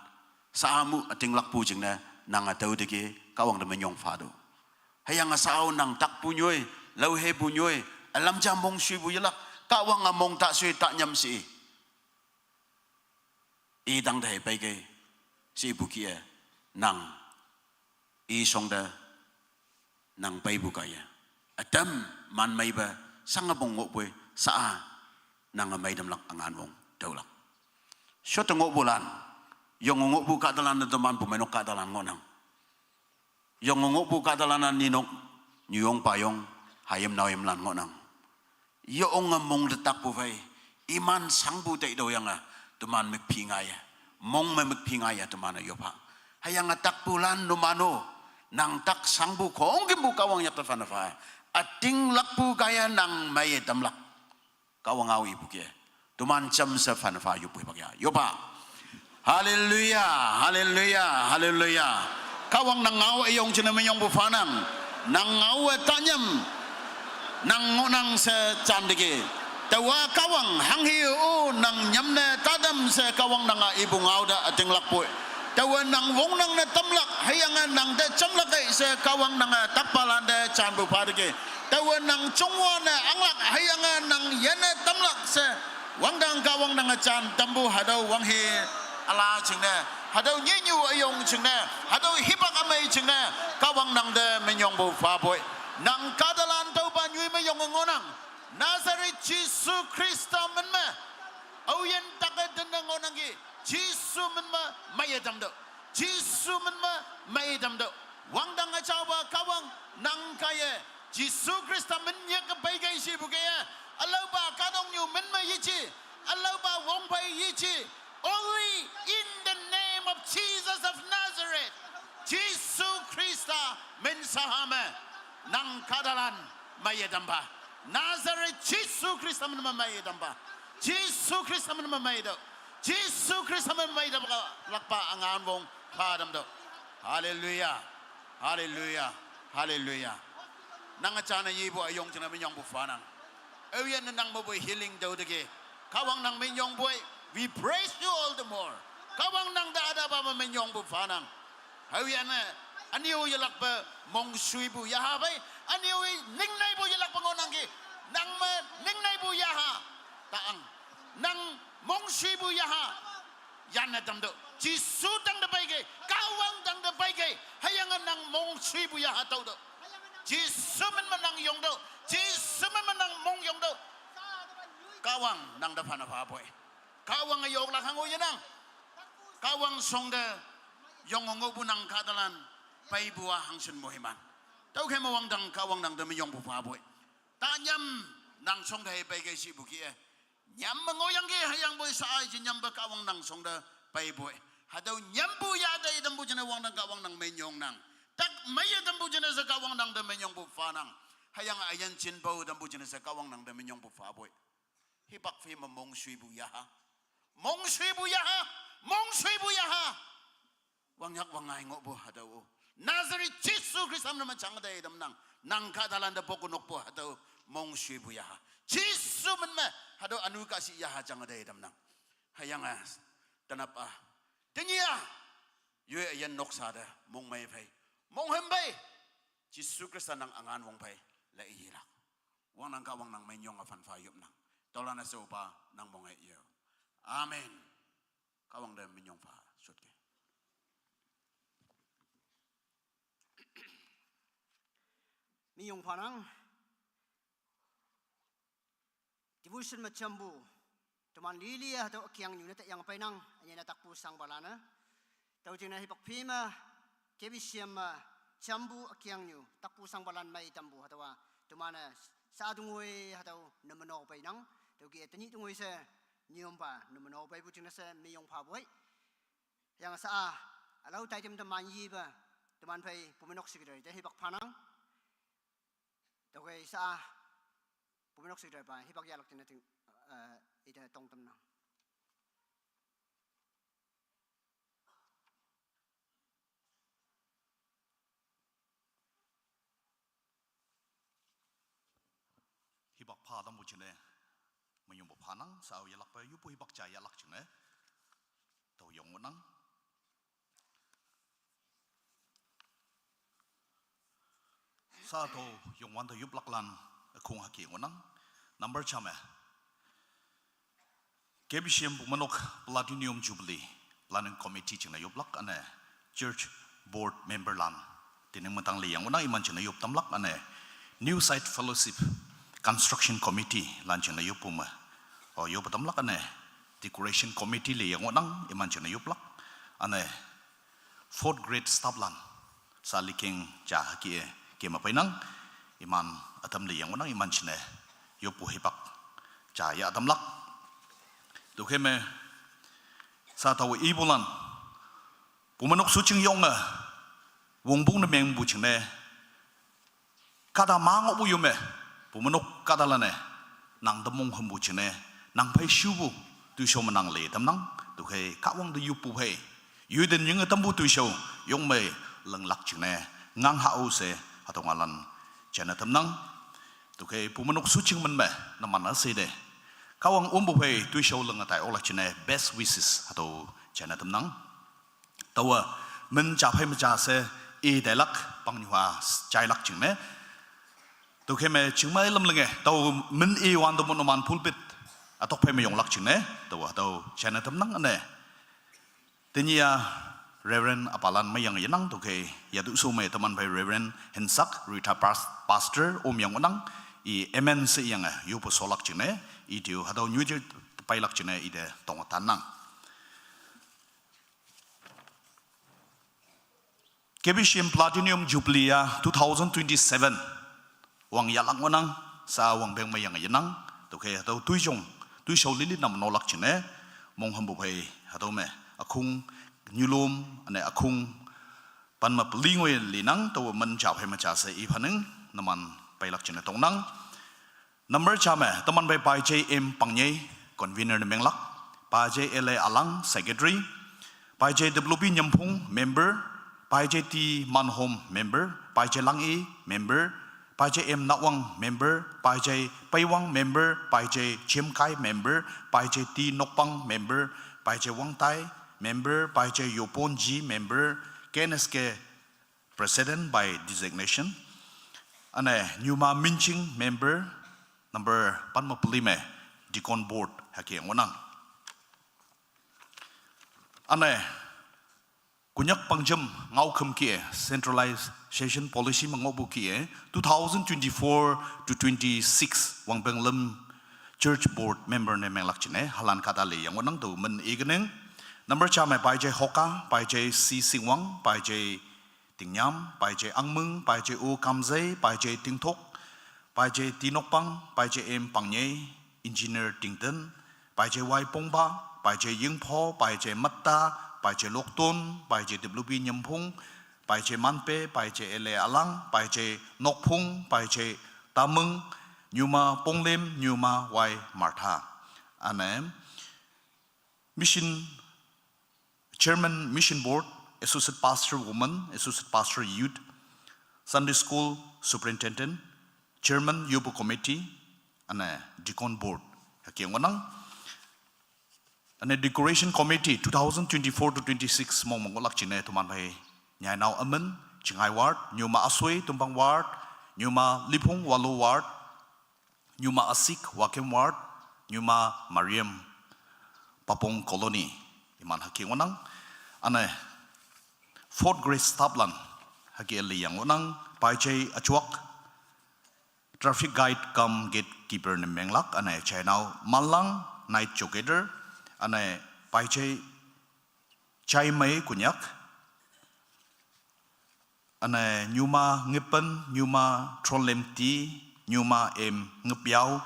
Speaker 8: saamu ating lak pu jing na nang atau de ke kawang de menyong fa do hayang sao nang tak pu nyoi lau he pu nyoi alam jam mong sui bu yalak kawang mong tak sui tak nyam si i dang de pe ke si bu kia nang i song da nang pe bu kaya atam man mai ba sang bong ngộ bui sa nang mai dam lak angan wong tau lak shot ngộ bulan yong ngộ bu ka dalan da man bu menok ka dalan ngonang yong ngộ bu ka dalan ni nok nyong pa yong hayem nawem lan ngonang yo ong mong de tak bu vai iman sang bu te do yang teman mik pingai mong me mik pingai teman yopa hayang tak bulan no mano nang tak sang bu kong kim bu kawang yak fan fa ating lak bu kaya nang mai tam lak kawang au ibu ke teman cham sa fan fa yu bu ba yopa haleluya haleluya haleluya kawang nang au ayong chena menyong bu fanang nang au tanyam nang ngonang se candike tawa kawang hanghe o nang nyamne tadam se kawang nang ibu ngauda ating lakpo tawa nang wong nang na tamlak hayang nang de chamlak se kawang nang takpalan de chanbu parike tawa nang chongwa na anglak hayang nang yene tamlak se wangdang kawang nang chan tambu hadau wanghe ala chingne hadau nyenyu ayong chingne hadau hibak amai chingne kawang nang de menyong bu fa boy nang kadalan tau ba nyui me yong ngonang Nazareth Jesus Christa men ma auyen takay den ngonang gi Jesus men ma mayedam do Jesus men ma mayedam do wangdang acawa kawang nang kaye Jesus Christa men nya ka bai gai si bu kaya alau ba kadong nyu men ma yichi alau ba wong bai yichi only in the name of Jesus of Nazareth Jesus Christa men sahama nang kadalan mayedamba Nazareth Jesus Christ men mayedamba Jesus Christ men mayedo Jesus Christ men mayedamba lakpa angan wong padam do hallelujah hallelujah hallelujah nang achana yibo ayong chana menyong bu fanang ewen nang mo boy healing do dege kawang nang menyong boy we praise you all the more kawang nang daada ba menyong bu fanang ewen aniyo yalak pa mong sui bu yaha bay aniyo ningnay bu yalak pa ngonang ki nang ma ningnay bu yaha taang nang mong sui bu yaha yan na tamdo jisu tang da bay kawang tang da bay hayangan nang mong sui bu yaha tau do jisu man nang yong do jisu man nang mong yong do kawang nang da phana pha boy kawang ayok la hango yanang kawang song da yong ngo bu nang kadalan pai buah hangsun mohiman tau ke mawang dang kawang nang demi yong bu fa boy ta nyam nang song dai pai ke si bu ki nyam ngoyang ge hayang boy sa ai nyam ba kawang nang song da pai boy hadau nyam bu ya dai dam bu jena wang nang kawang nang menyong nang tak maya tambu jene sa kawang nang dame nyong bu fanang hayang ayan chin bau tambu jene sa kawang nang dame nyong bu fa boy hibak fi ma mong shui bu ya ha mong shui bu ya ha mong shui bu ya ha wang yak wang ai ngo bu hadau Nazari Jesu Kristus nama chang dai dam nang ka dalan da boku nok po hadau mong shui bu ya ha Jesu men me hadau anu ka si ya ha chang dai dam nang hayang as tanapa tenya yue ayan nok sa da mong mai phai mong hem bai Jesu Kristus nang angan wong phai la ihila wang nang ka wang nang mai nyong afan fa yup nang tolana so pa nang mong ai yo amen ka wang da min nyong fa sut ke
Speaker 7: mi yong phanang devotion macam bu teman lilia atau kiang nyuna tak yang penang anya tak pusang balana tau jena hipak phima kebisiam chambu kiang nyu tak pusang balan mai tambu atau temana sa dungoi atau nemeno penang tau ki etni dungoi se nyuopha nemeno pai bu jena se mi yong pha boy yang sa alau tai tem teman yi ba teman pai pumenok sikidai te hipak phanang tau kai sa pumenok sikidai ba hipak yalak tin ting ida tong tam nang
Speaker 4: hibak pha dam bu chine mayong bu phanang sao yalak pa yu pu hibak cha yalak chine to yong nang sa to yong wan to yoplak lan khung ha ki ngonang number chame kebishim bu manok platinum jubilee planning committee chine yoplak ane church board member lan tineng matang le yang ngonang iman chine yop tamlak ane new site fellowship construction committee lan chine yopuma o yop tamlak ane decoration committee le yang ngonang iman chine yoplak ane fourth grade staff lan sa liking cha ki ke ma painang iman atam le yang ngonang iman chine yopu hipak cha ya tamlak Dukheme sa taw ibulan pumanok suching yonga wongbung na meng buchne kada mango bu yume pumanok kada lane nang damong hum buchne nang pai shubu tu show manang le tamnang dukhe ka wong du yupu he yuden yung tambu tu show yong me lang lak chne ngang ha o se atongalan chana tamnang dukhe pumanok suching man me na man se de kawang umbuhe tu show lang atai olak chine best wishes atau chana tamnang tawa men cha phai ma cha se e dalak pangnywa chai lak chingme tu kheme chingmai lam lange taw men e wan do mon man pulpit atok phai ma yong lak chingme tawa taw chana tamnang ane tenia reverend apalan mayang yanang tu ke yadu so me taman bai reverend hensak retired pastor om yang onang i MNC yang yupo solak chine i tiu hadau nyuje pailak chine ide tong tanang kebishim platinum jubilee 2027 wang yalang onang sa wang beng mayang yanang to ke hadau tuijong tuisho lili nam nolak chine mong hambu bai hadau me akung nyulum ane akung panma lingwe linang to man cha phai ma cha se i phaning naman pailak chine tong nang number chame taman bai pai jm pangnye convener ne menglak pai jla alang secretary pai jwp nyamphung member pai jt manhom member pai lang e member pai jm nawang member pai j paiwang member pai j chimkai member pai jt nokpang member pai j wangtai member pai j yoponji member knsk president by designation ane nyuma minching member number panma pulime deacon board hake ngonang ane kunyak pangjam ngau kham ki centralization policy mangobu ki 2024 to 26 wang benglam church board member ne menglak chine halan kata le yang ngonang do men egeneng number chame pai je hoka pai je si singwang pai je Tingyam, pai je angmung, pai je u kamzai, pai je tingthok, pai je tinokpang, pai je em pangnye, engineer tingten, pai je wai pongba, pai je yingpho, pai je matta, pai je lokton, pai je wp nyamphung, pai che manpe, pai che ele alang, pai che nokphung, pai che tamung, nyuma ponglem, nyuma wai martha. Ane mission chairman mission board, associate pastor woman, associate pastor youth, Sunday school superintendent, chairman yopo committee, ane deacon board. Hakiang wanang ane decoration committee 2024 to 26 mong mangolak chine tuman bai nyai nau amen chingai ward, nyuma asoi tumpang ward, nyuma lipung walu ward, nyuma asik wakem ward, nyuma mariam papong colony iman hakiang wanang ane Fort Grace Tablan haki eli yang wanang pai chei achuak traffic guide kam gatekeeper ne menglak ane chai nau malang night together ane pai chei chai mai kunyak ane nyuma ngipen nyuma trolemti nyuma em ngepiau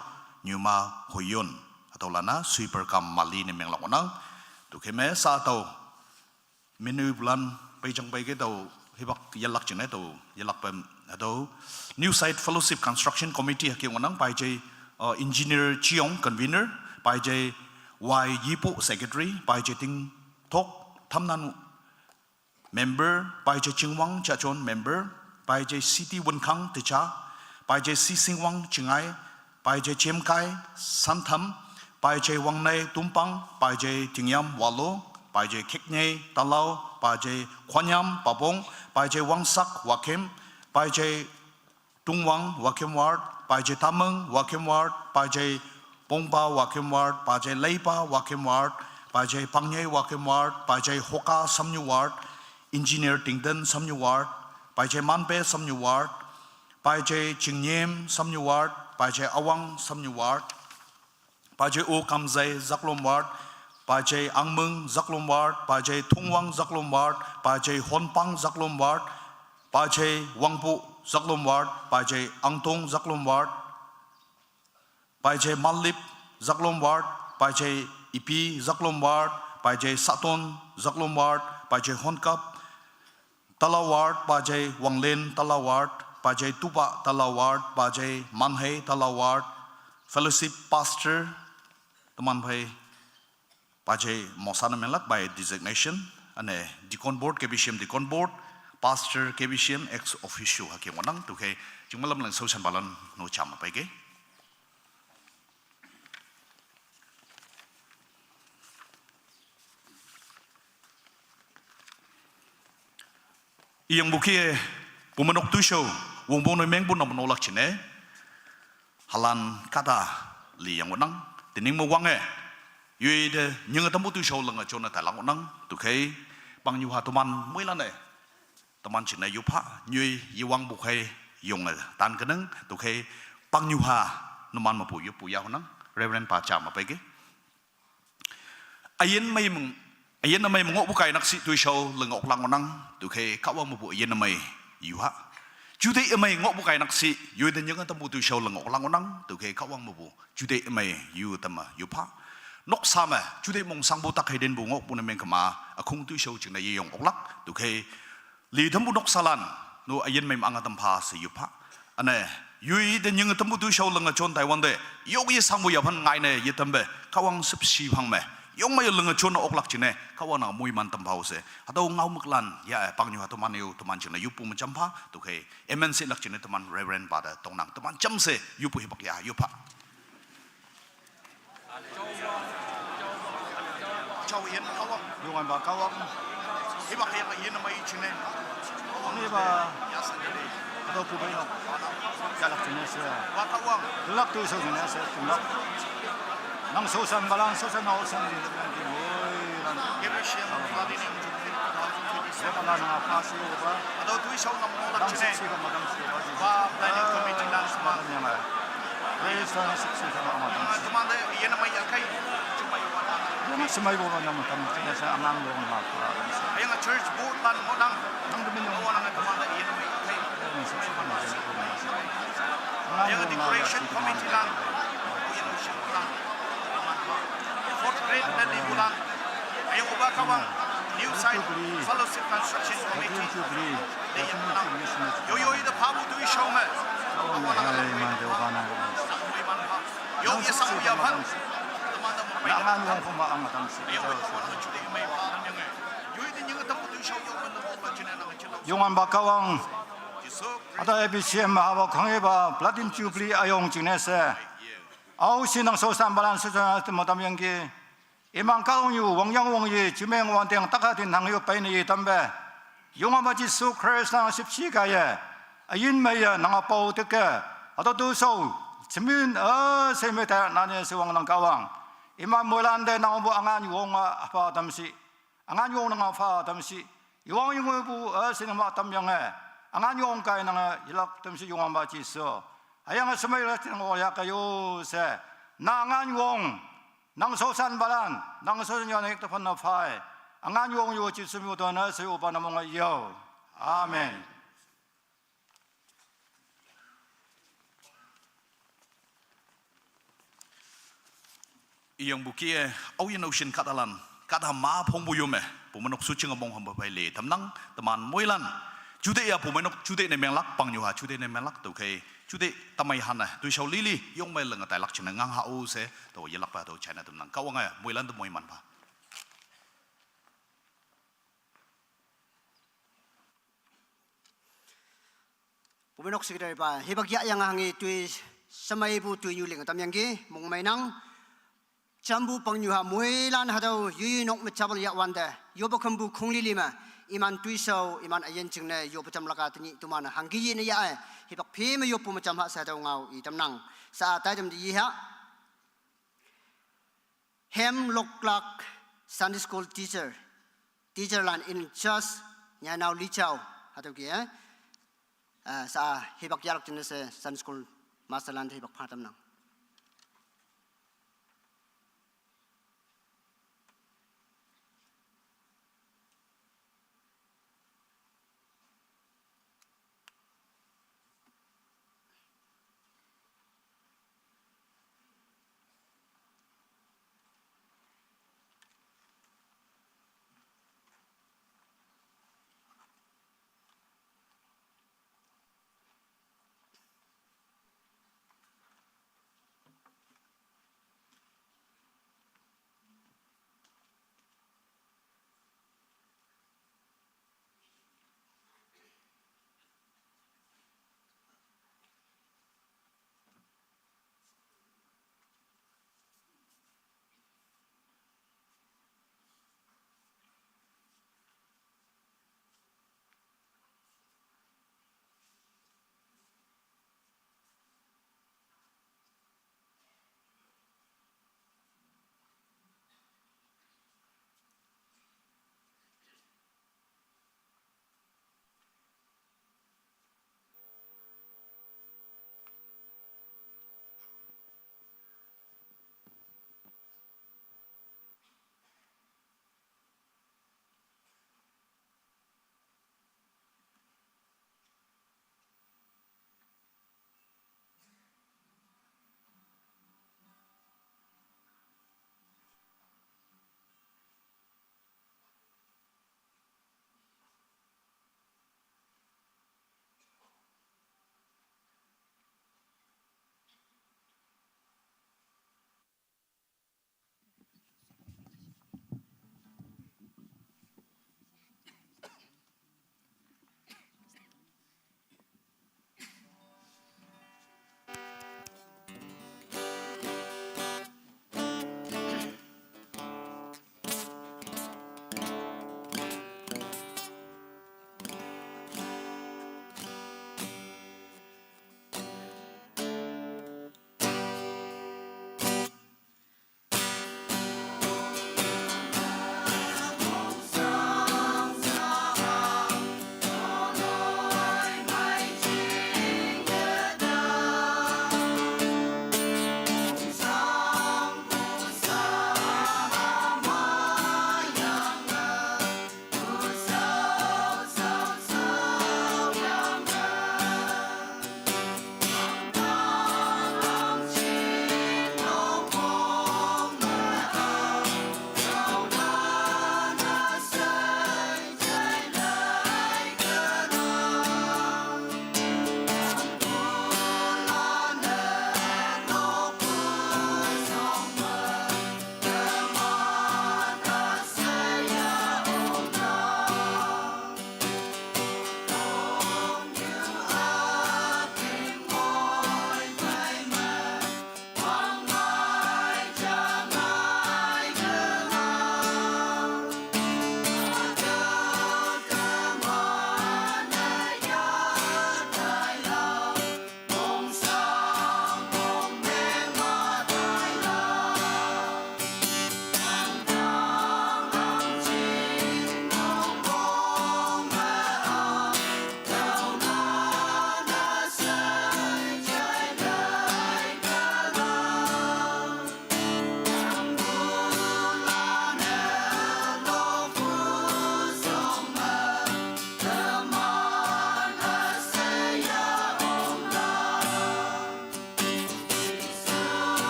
Speaker 4: nyuma hoyon atau lana sweeper kam mali ne menglak wanang tu keme sa tau menu bulan pai jang pai ke tau hibak yalak chine tau yalak pem atau New Site Fellowship Construction Committee hakiang wanang pai chei engineer Chiong convener, pai chei Y Yipu secretary, pai chei ting thok thamnan member, pai chei Chingwang Chachon member, pai chei City Wunkang Ticha, pai chei Si Singwang Chingai, pai chei Chemkai Santham, pai chei Wangnai Tumpang, pai chei Tingyam Walo, pai chei Keknyai Talau, pai chei Kwanyam Papong, pai chei Wangsak Wakem, pai chei Tungwang Wakem Ward, pai chei Tamang Wakem Ward, pai chei Pongpa Wakem Ward, pai chei Leipa Wakem Ward, pai chei Pangnye Wakem Ward, pai chei Hoka Samnyu Ward, engineer Tingden Samnyu Ward, pai chei Manpe Samnyu Ward, pai chei Chingnyem Samnyu Ward, pai chei Awang Samnyu Ward, pai chei O Kamzai Zaklom Ward, pai chei Angmung Zaklom Ward, pai chei Thungwang Zaklom Ward, pai chei Honpang Zaklom Ward, pai chei Wangpu Zaklom Ward, pai chei Angtong Zaklom Ward, pai chei Malip Zaklom Ward, pai chei Ipi Zaklom Ward, pai chei Saton Zaklom Ward, pai chei Honkap Tala Ward, pai chei Wanglen Tala Ward, pai chei Tupa Tala Ward, pai chei Manhei Tala Ward, fellowship pastor teman bai pai chei mosana melak by designation ane deacon board kebisiam deacon board pastor kebisiam ex officio hakiang wanang tu ke jingmalam lang social balan no chama pai ke iyang bukie pumanok tu show wong bon meng pun nom nolak chine halan kata li yang wanang tining mo wange yui de nyung tamu tu show langa chona talang wanang tu ke bang nyuha tuman muilane teman chine yupa nyui yiwang bukai yong tan keneng tu ke bang nyuha numan mapu yupu ya wanang reverend pa cha ma pege ayen mai mengok bukai naksi tu show lengok lang wanang tu ke kawang mapu ayen mai yuha jude mai ngok bukai naksi yui de nyung tamu tu show lengok lang wanang tu ke kawang mapu jude mai yu tama yupa nok sama jude mong sang bu tak heden bu ngok pun meng kama akung tu show ching na yong oklak tu ke li thambu nok salan no ayen mai anga tampa se yupa ane yui de nyung tamu tu show lenga chon taiwan de yok ye sang bu yapan ngai ne ye tambe kawang sip si phang me yong mai lenga chon oklak chine kawana mui man tam pause atau ngau muklan ya pang nyu hatu man yu tuman chine yupu macampa tu ke MNC lak chine tuman reverend pada tongnang tuman chamse yupu hibak ya yupa chau yen kawang
Speaker 9: Yung ba kawak
Speaker 4: hibak ya yen mai chine
Speaker 9: ni ba
Speaker 4: ya sendiri
Speaker 9: do pu bai no jalak chine se
Speaker 4: wa kawang
Speaker 9: lak tu so chine se lak nang so san balang so san no san ni ki oi lan
Speaker 4: kebisiam ladini mujukhin
Speaker 9: se ka na pa si ba
Speaker 4: atau tu show nam nolak
Speaker 9: dang
Speaker 4: chine
Speaker 9: si ka madam si ba
Speaker 4: wa planning committee dan semua
Speaker 9: ni ma re sa na si ka ma madam
Speaker 4: teman de yen mai yakai cuma yawana
Speaker 9: ni si mai bo na mo tam chine sa amang lo ma pa
Speaker 4: ayang church board lan ngodang
Speaker 9: nang de min no
Speaker 4: kawana na teman de yen mai yakai
Speaker 9: ni si ka ma
Speaker 4: ayang decoration committee lan yen usia lan Fort Great dan di bulan ayang ubah kawang New Side Fellowship Construction Committee để nhận năng yo yo the pabu tui show me yo ye sang ya phan
Speaker 9: Nangan wong kuma ang atang si. Yungan bakawang ada EBCM hawa kangeba Platin Jubilee ayong jinese. Au sinang sosan balan susan modam yangki. Imang kaung yu wong yang wong yi jumeng wan teng takatin hang yu pai ni tambe. Yungan ba jisu Christ nang sipsi kaya. Ayin maya nang apau teke. Atau tu so. Semin semeta nanya sewang nang kawang. Imam mulande nang bu angan wong apa tamsi. Angan wong nang apa tamsi. Wong yung bu sinang ma tam yang angan wong kai nang ilak tamsi yung ba jisu. Ayang semai la ting ya kayo se. Nangan wong nang sosan balan nang sosan yon ek tapan na phai. Angan wong yo jisu mi do na se upa na mong yo. Amen.
Speaker 4: Iyang bukie au yen ocean katalan kada ma phong bu yume pumanok suching among hamba pai le tamnang taman moilan jude ya pumanok jude ne menglak pangyu ha jude ne menglak to kai jude tamai hana tu shau lili yong mai lenga tai lak china ngang ha o se to yelak pa to china tamnang kawanga moilan to moiman pa
Speaker 7: Puminok Secretary pa hibagya yang hangi tui samai bu tui yuling tam yang ki mong mai nang jambu pangnyuha muilan hadau yuyinok macabal ya wanda yobakambu konglilima iman tuisau iman ayen jingne yobacam lakatni tumana hanggi ne ya hibak pheme yopu macam ha sa dau ngau i tamnang sa ta jam di ha hem loklak Sunday school teacher lan in just nya now lichau hadau ki sa hibak yarak jinne se Sunday school master lan hibak phatam nang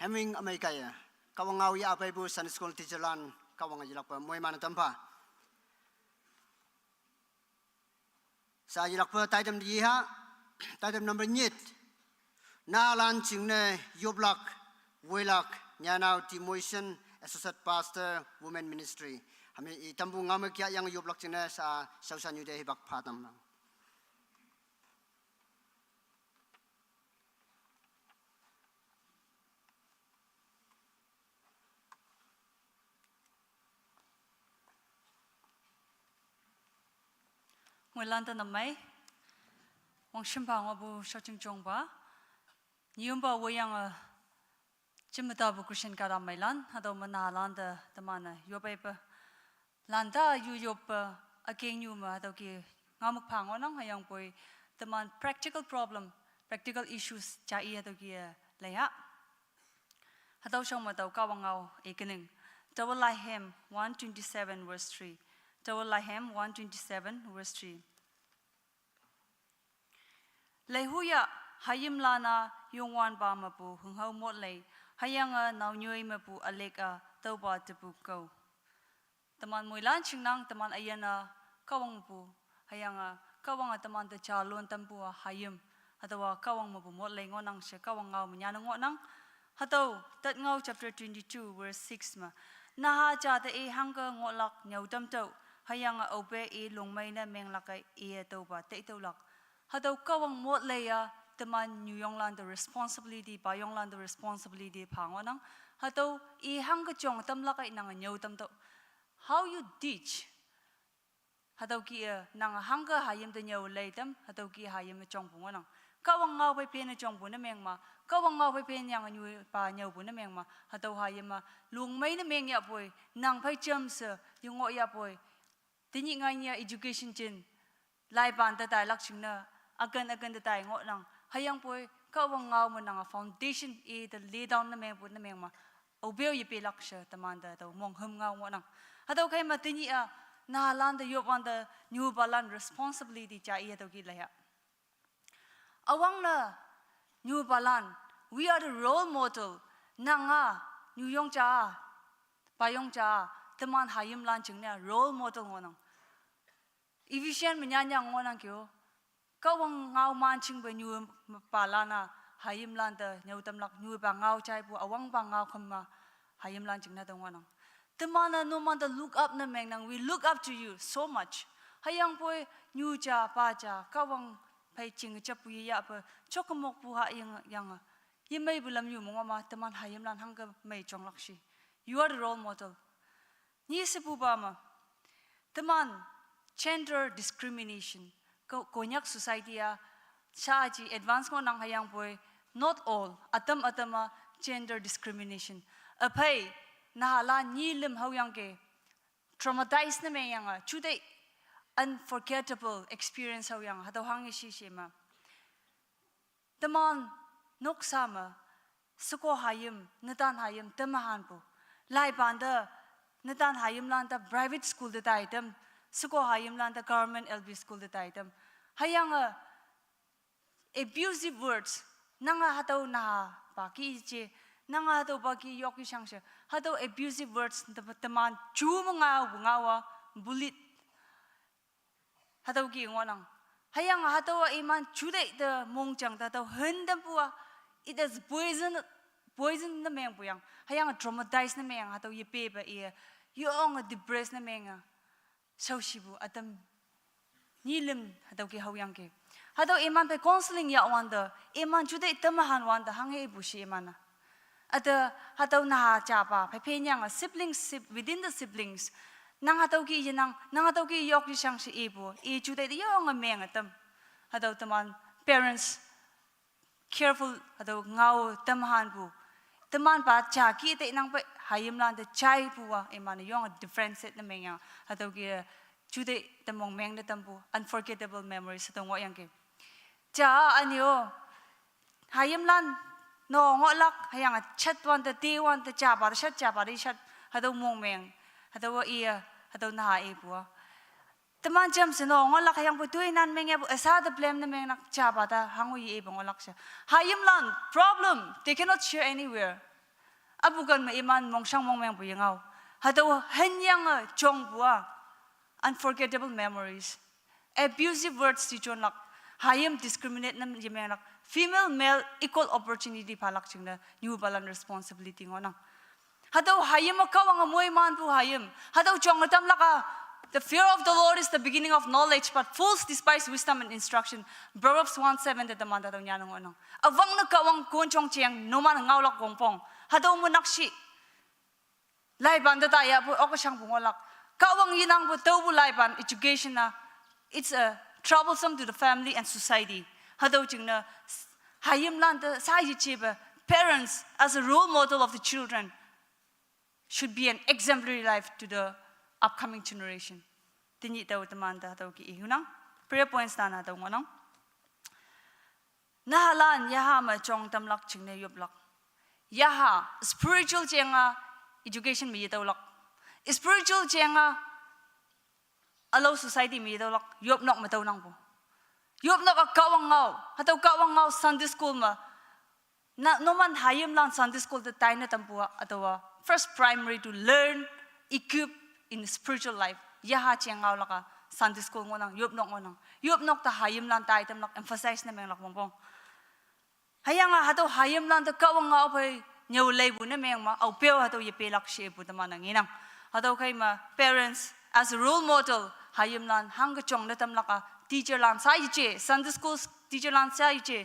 Speaker 7: hemming amai kaya kawang ngau ya apa ibu Sunday school teacher lan kawang ajilak pa moy mana tampa sa ajilak pa taidam diha taidam number nyit na lan chingne yoplak yoplak nyanau Devotional associate pastor women ministry hami itambu ngam kya yang yoplak chingne sa sausan yude hibak phatam
Speaker 10: Mùi lan tên nằm mấy, Wang Shimpa ngô bù shao ching chong ba, Nyum ba wo yang chimata bu Christian ka ram mai lan, hado mana lan da tamana yopai pa, lan da yop akeng nyu ma hado ki ngamuk pa ngo nang hayang poi taman practical problem, practical issues cha i hado ki laya, hado shong ma tau kawang ngao ekening, Double Lahem 127 verse 3. Double Lahem 127 verse 3. Lehuya hayim lana yung wan ba mapu hung hau mot lay hayang nau nyui mapu aleka tau ba tepu kau. Teman mui lan ching nang teman ayana kawang mapu hayang kawang teman te calon tempu hayim atau kawang mapu mot lay ngonang se kawang ngau menyana ngonang atau tat ngau chapter 22 verse 6 ma naha cha te hangke ngolak nyau tam tau hayang obe long mai na meng lakai tau ba te tau lak hatau kawang mot leya teman nyuyong lan the responsibility ba yong lan the responsibility pangonang hatau hangke chong tam lakai nang nyau tam tau how you teach hatau ki nang hangke hayim te nyau lei tam hatau ki hayim chong pungonang kawang ngau pai pen chong pun na meng ma kawang ngau pai pen yang nyu pa nyau pun na meng ma hatau hayim ma lung mai na meng ya poi nang pai cham se yung ngo ya poi tini ngai nya education chin lai ban ta tai lak ching na agan ta tai ngo nang hayang poi kawang ngau mo nang foundation the lay down na meng pun na meng ma obeo ye pe lak sha taman da to mong hum ngau ngo nang hatau kai ma tini na lan da yop on the new balan responsibility cha i to ki la ya awang na new balan we are the role model nanga new yong cha pa yong cha teman hayim lan ching na role model ngonang efficient menyanya ngonang kyo kawang ngau man ching ba new palana hayim lan da nyau tam lak new ba ngau chai bu awang ba ngau kham ma hayim lan ching na da ngonang teman no man da look up na meng nang we look up to you so much hayang poi new cha pa cha kawang pai ching chapu ya pa chokamok pu ha yang yimai bulam yu mo ma teman hayim lan hang ka mai chong lakshi you are the role model ni sepu ba ma teman gender discrimination konyak society ya chaji advance ko nang hayang poi not all atama gender discrimination apai na la ni lim hau yang ke traumatized na me yang chude unforgettable experience how yang hado hangi shima teman nok sama suko hayim natan hayim temahan po lai banda natan hayim lan ta private school de item suko hayim lan ta government LB school de item hayang abusive words nanga hado na baki je nanga hado baki yoki shangsha hado abusive words teman chu ngawa bullet hatau ki ngonang hayang hatau iman chude the mongchang ta tau hendam puwa it is poison na meng puyang hayang traumatized na meng hatau ye pe ba ye yong depressed na meng sau shibu atam nilim hatau ki hawyang ke hatau iman pe counseling ya wanda iman chude tamahan wanda hange bushi imana ada hatau na cha pa pe penyang siblings within the siblings nang hatau ki nang hatau ki yok ki sang si ibu chu dai yo nga meng atam hatau taman parents careful hatau ngau tamhan bu taman pa cha ki te nang pa hayim lan de chai puwa iman yong different set na meng hatau ki chu dai tamong meng na tambu unforgettable memories hatau ngo yang ke cha anyo hayim lan no ngo lak hayang chat wan de ti wan de cha ba shat hatau mong meng hatau hatau na ibu teman jam seno ngolak hayang putui nan meng ebu asa the blame na meng nak cha ba ta hangu yi ibu ngolak sha hayim lan problem they cannot share anywhere abu kan ma iman mong sang mong meng bu yangau hado hen yang chong bua unforgettable memories abusive words si chon lak hayam discriminate nam yemeng lak female male equal opportunity phalak chingna new balan responsibility ngona hado hayam kawang moy man bu hayam hado chong tam laka the fear of the Lord is the beginning of knowledge, but fools despise wisdom and instruction. Proverbs 1:7 the demand daw niya nung ano. Awang na kawang kunchong chiyang numan ngawlak gongpong. Hadaw mo nakshi. Laiban da taya po ako siyang bungolak. Kawang yinang po daw po laiban education na it's troublesome to the family and society. Hadaw ching na hayim lan da sayi chiba parents as a role model of the children should be an exemplary life to the upcoming generation. Tinyi daw tamanda daw ki ihunang prayer points na daw ngonong. Nahalan yaha ma chong tamlak chingne yoplak. Yaha spiritual jenga education mi daw lak. Spiritual jenga allow society mi daw lak yopnok ma daw nang po. Yopnok a kawang ngaw hataw kawang ngaw Sunday school ma na noman hayim lang Sunday school the tayo na tampua atawa first primary to learn equip in spiritual life. Yaha chiyang ngaw laka Sunday school ngonang yopnok ngonang. Yopnok ta hayim lang tayo tamlak emphasize na meng lak mongpong. Hayang nga hataw hayim lang ta kawang ngaw pay nyaw bu na meng ma au peo hataw yepelak siya po taman ng inang. Hataw kay ma parents as a role model hayim lang hangga chong na tamlaka teacher lang sa yiche Sunday school teacher lang sa yiche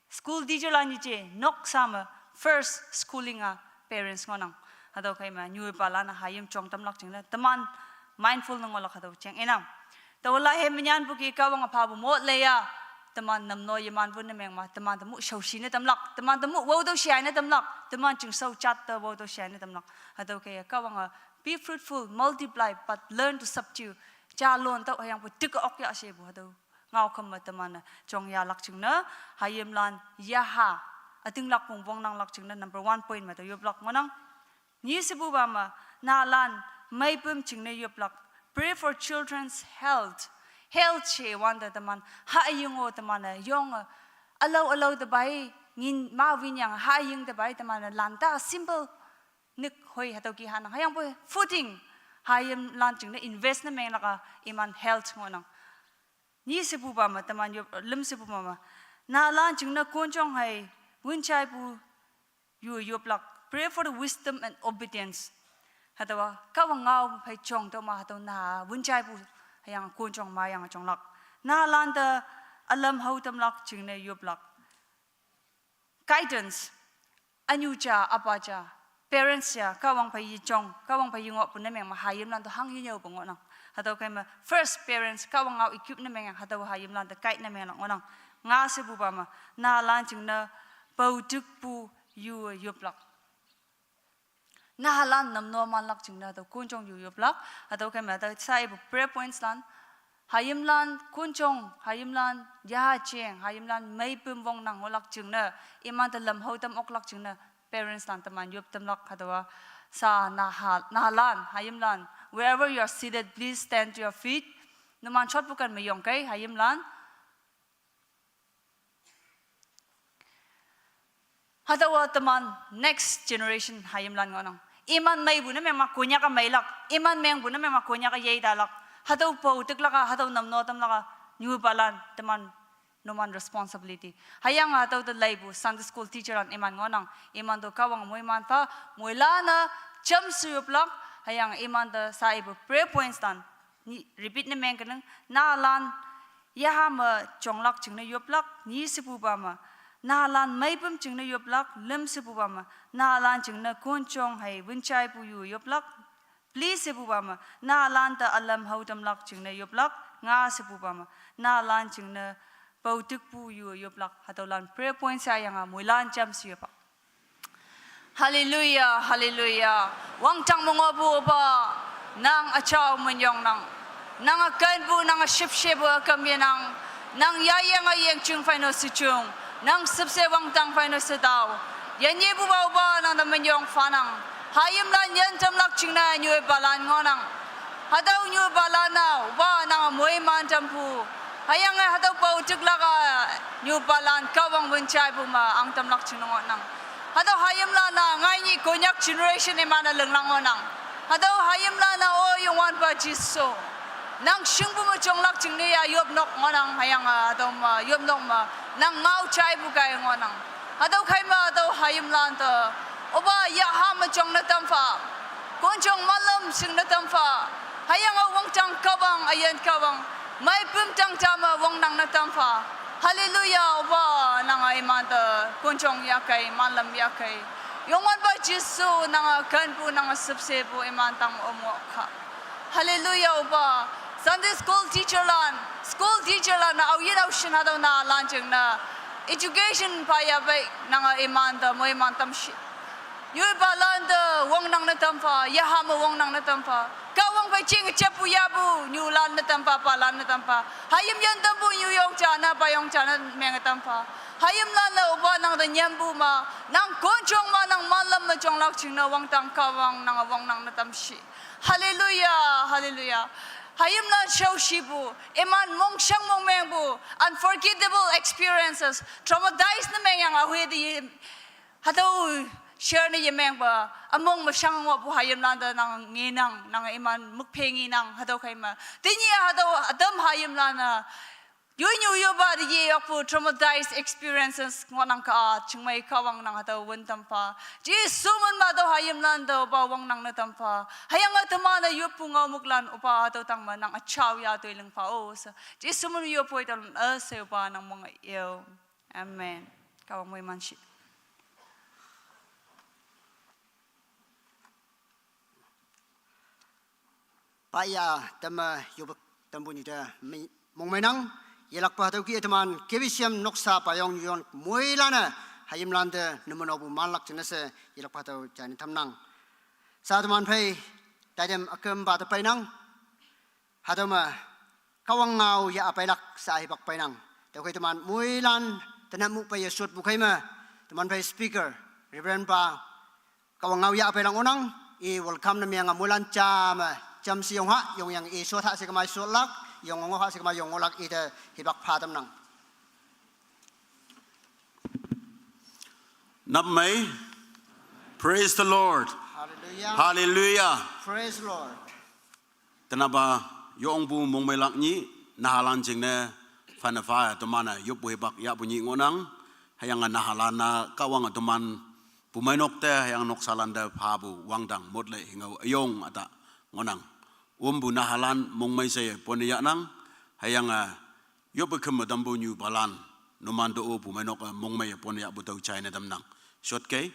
Speaker 10: school teacher lang yiche nok sama first schooling parents ngonang. Hadaw kay ma nyüopha na hayim chong tamlak chingla taman mindful nang wala hadaw cheng enam tawala he menyan bu ki kawang apha bu mo leya taman namno yaman bu na meng ma taman tamu shaushi na tamlak taman tamu wo do shai na tamlak taman ching sau chat ta wo do shai na tamlak hadaw kay kawang be fruitful multiply but learn to subdue cha lon taw hayang bu tik ok ya she bu hadaw ngaw kham ma taman chong ya lak chingna hayim lan yaha ating lak pong nang lak chingna number 1 point ma to yoplak monang ni sebu bama nalan may pum chingne yoplak pray for children's health che wanda taman ha yungo taman yong allow the bai ngin ma winyang ha yung the bai taman lanta simple nik hoi hataw ki hanang hayang po footing hayam lan chingne invest na meng laka iman health ngonang ni sebu bama taman yop lim sebu bama nalan chingna konchong hai winchai pu yoplak pray for the wisdom and obedience. Hatawa kawang ngaw pay chong to ma hataw na winchai pu hayang kun chong ma yang chong lak. Na landa alam how tam lak chingne yoplak. Guidance anyucha apacha parents ya kawang pay chong kawang pay yungok pu na meng ma hayim lan to hang yinyo bungo nang. Hataw kay ma first parents kawang ngaw equip na meng hataw hayim lan to guide na meng nang nga se bu ba ma na lan chingna pau tuk pu yoplak. Nahalan namno man lak chingna to kunchong yoplak ataw kay ma ta sai bu prayer points lan hayim lan kunchong hayim lan yaha cheng hayim lan may pumwong nang olak chingna iman ta lam ho tam ok lak chingna parents lan taman yop tam lak hadawa sa nahalan hayim lan wherever you are seated please stand to your feet naman shot bukan mayong kay hayim lan hadawa taman next generation hayim lan ngonang iman may bu na meng makunya ka mailak iman meng bu na meng makunya ka yei dalak hadaw po tiklaka hadaw namno tamlaka nyüopha lan taman noman responsibility hayang hadaw the laibu Sunday school teacher an iman ngonang iman do kawang mo iman pa moilana chamsu yoplak hayang iman the saibu prayer points tan repeat na meng kanang nalan yaha ma chonglak chingna yoplak ni sipu ba ma nalan may pum chingna yoplak lim sipu ba ma nalan chingna kunchong hai winchai pu yoplak please sipu ba ma nalan ta alam how tamlak chingna yoplak nga sipu ba ma nalan chingna pautik pu yoplak hatolan prayer point sa yang mulan cham sipa hallelujah hallelujah wang chang mongo bu ba nang achao munyong nang akan bu nang ship kami nang yayang ayeng chung final sichung nang subse wang tang final sedau yan ye bu ba nang munyong fanang hayim lan yan tamlak chingna nyüopha lan ngonang hadaw nyüopha lan na ba nang moy man tampu hayang hadaw pa utik laka nyüopha lan kawang winchai bu ma ang tamlak chingna ngonang hado hayam la na ngai ni konyak generation imana lenglang onang hado hayam la na o yongwan ba jiso nang shingbu mo jonglak jingni ya yop nok ngonang hayang hado ma yop nok ma nang ngau chai bu kai ngonang hado khai ma hado hayam la ta oba ya ha ma jong na tam fa kon jong malam sing na tam fa hayang wong tang kawang ayan kawang mai pum tang jama wong nang na tam fa hallelujah oba nang iman ta kon jong ya kai malam ya kai yongwan ba jisu nang kan bu nang subse bu iman tang omo kha hallelujah oba Sunday school teacher lan na awin aw shin hadaw na lanjing na education pa ya bai nang iman ta mo iman tam shi yui balan da wong nang na tampa ya ha mo wong nang na tampa ka wong bai ching chapu ya bu nyu lan na tampa pa lan na tampa hayim yan tam bu yu yong cha na pa yong cha na meng tampa hayim lan la uba nang da nyam bu ma nang kon chong ma nang malam na chong lak ching na wong tang ka wong nang na tam shi hallelujah hallelujah hayim lan show shibu iman mong shang mong meng bu unforgettable experiences traumatized na meng yang ahui di hadaw share ni yemeng ba among masang wa bu hayam lan da nang nginang nang iman mukpengi nang hadaw kay ma tinyi hadaw adam hayam lan na yu ba di yok pu traumatized experiences ngonang ka chingmai kawang nang hadaw wentam pa ji suman ma daw hayam lan da ba wang nang na tampa hayang atama na yu pu ngau muklan upa hadaw tang ma nang achaw ya to ilang pa o sa ji suman yu pu ital se ba nang mga yo amen kawang mo iman shi
Speaker 7: Paya tama yobak tambuni da mong menang yelak pa tau ki teman kebisiam noksa payong yon moilana hayim landa numonobu malak jenese yelak pa tau jani tamnang sa teman pay tajam akem ba ta painang hadama kawang ngau ya apailak sa hibak painang tau ki teman moilan tanamu pa yesut bukai ma teman pay speaker reverend pa kawang ngau ya apailang onang I welcome na miang amulan chama cham si yong ha yong yang I so tha se kamai so lak yong ngo ha se kamai yong lak I de hibak pha tam nang
Speaker 8: Nap mai praise the Lord
Speaker 7: hallelujah
Speaker 8: hallelujah
Speaker 7: praise Lord
Speaker 8: tanaba yong bu mong mai lak ni nahalan jing ne fana fa to mana yop bu hibak ya bu ni ngonang hayang nahalana kawang to man pumai nok te hayang nok salanda phabu wangdang modle hingau ayong ata ngonang bu nahalan mong mai se ponia nang hayang yop kem dambu nyu balan numando o pumai nok mong mai ponia bu tau china dam nang shot ke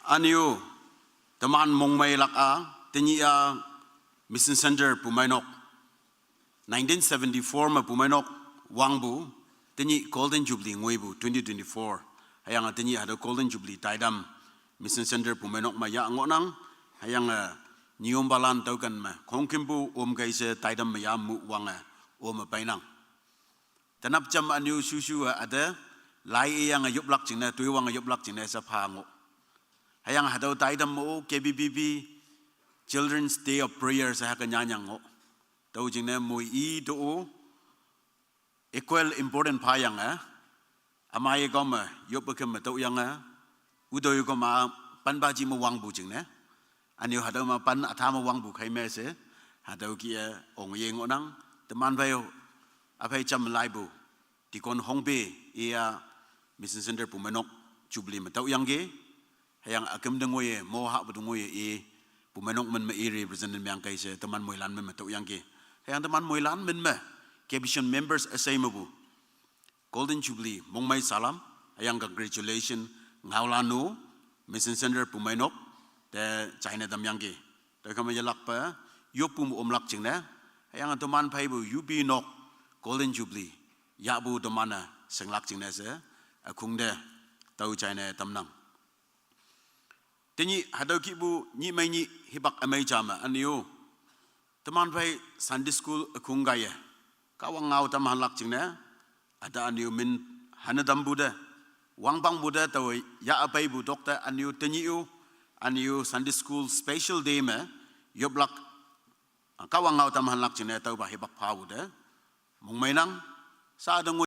Speaker 8: aniu teman mong mai lak a tenia mission center pumai nok 1974 ma pumai nok wangbu teni golden jubilee ngoibu 2024 hayang teni ada golden jubilee taidam mission center pumai nok ma ya ngonang hayang niom balan tau kan ma khongkimbu gaise taidam ma ya mu wanga painang tanap jam aniu susu ada lai yang yoplak jingna tui wang yoplak jingna sa phango hayang hadau taidam mo KBBB Children's Day of Prayer sa hakanyanyang ngo tau jingna mo I do equal important payang amai goma yopakam tau yang udoy goma panbaji mo wang bu jingna aniu hadau ma pan athama wang bu khai me se hadau kia ong yeng onang teman bayo apai cham lai bu tikon hongbe ia mission center pumanok jubilee matau yang ge hayang akem dengoye mo ha bu dengoye pumanok men me represent yang kai se teman moilan men matau yang ge hayang teman moilan men me kebishan members asaimabu golden jubilee mongmai salam hayang congratulation ngaulanu mission center pumanok te china dam yang ge te kama yalak pa yopum omlak jingna hayang teman pai bu yubi nok golden jubilee ya bu domana senglak jingna se akungde tau china tamnang teni hadau ki bu ni mai ni hibak amai chama aniu teman pai Sunday school akungaya kawang ngau taman lak jingna ada aniu min hanadam buda wangbang buda tau ya apai bu dokter aniu teniu aniu Sunday school special day me yoblak kawang ngau taman lak jingna tau ba hibak pau de mong mainang sa adang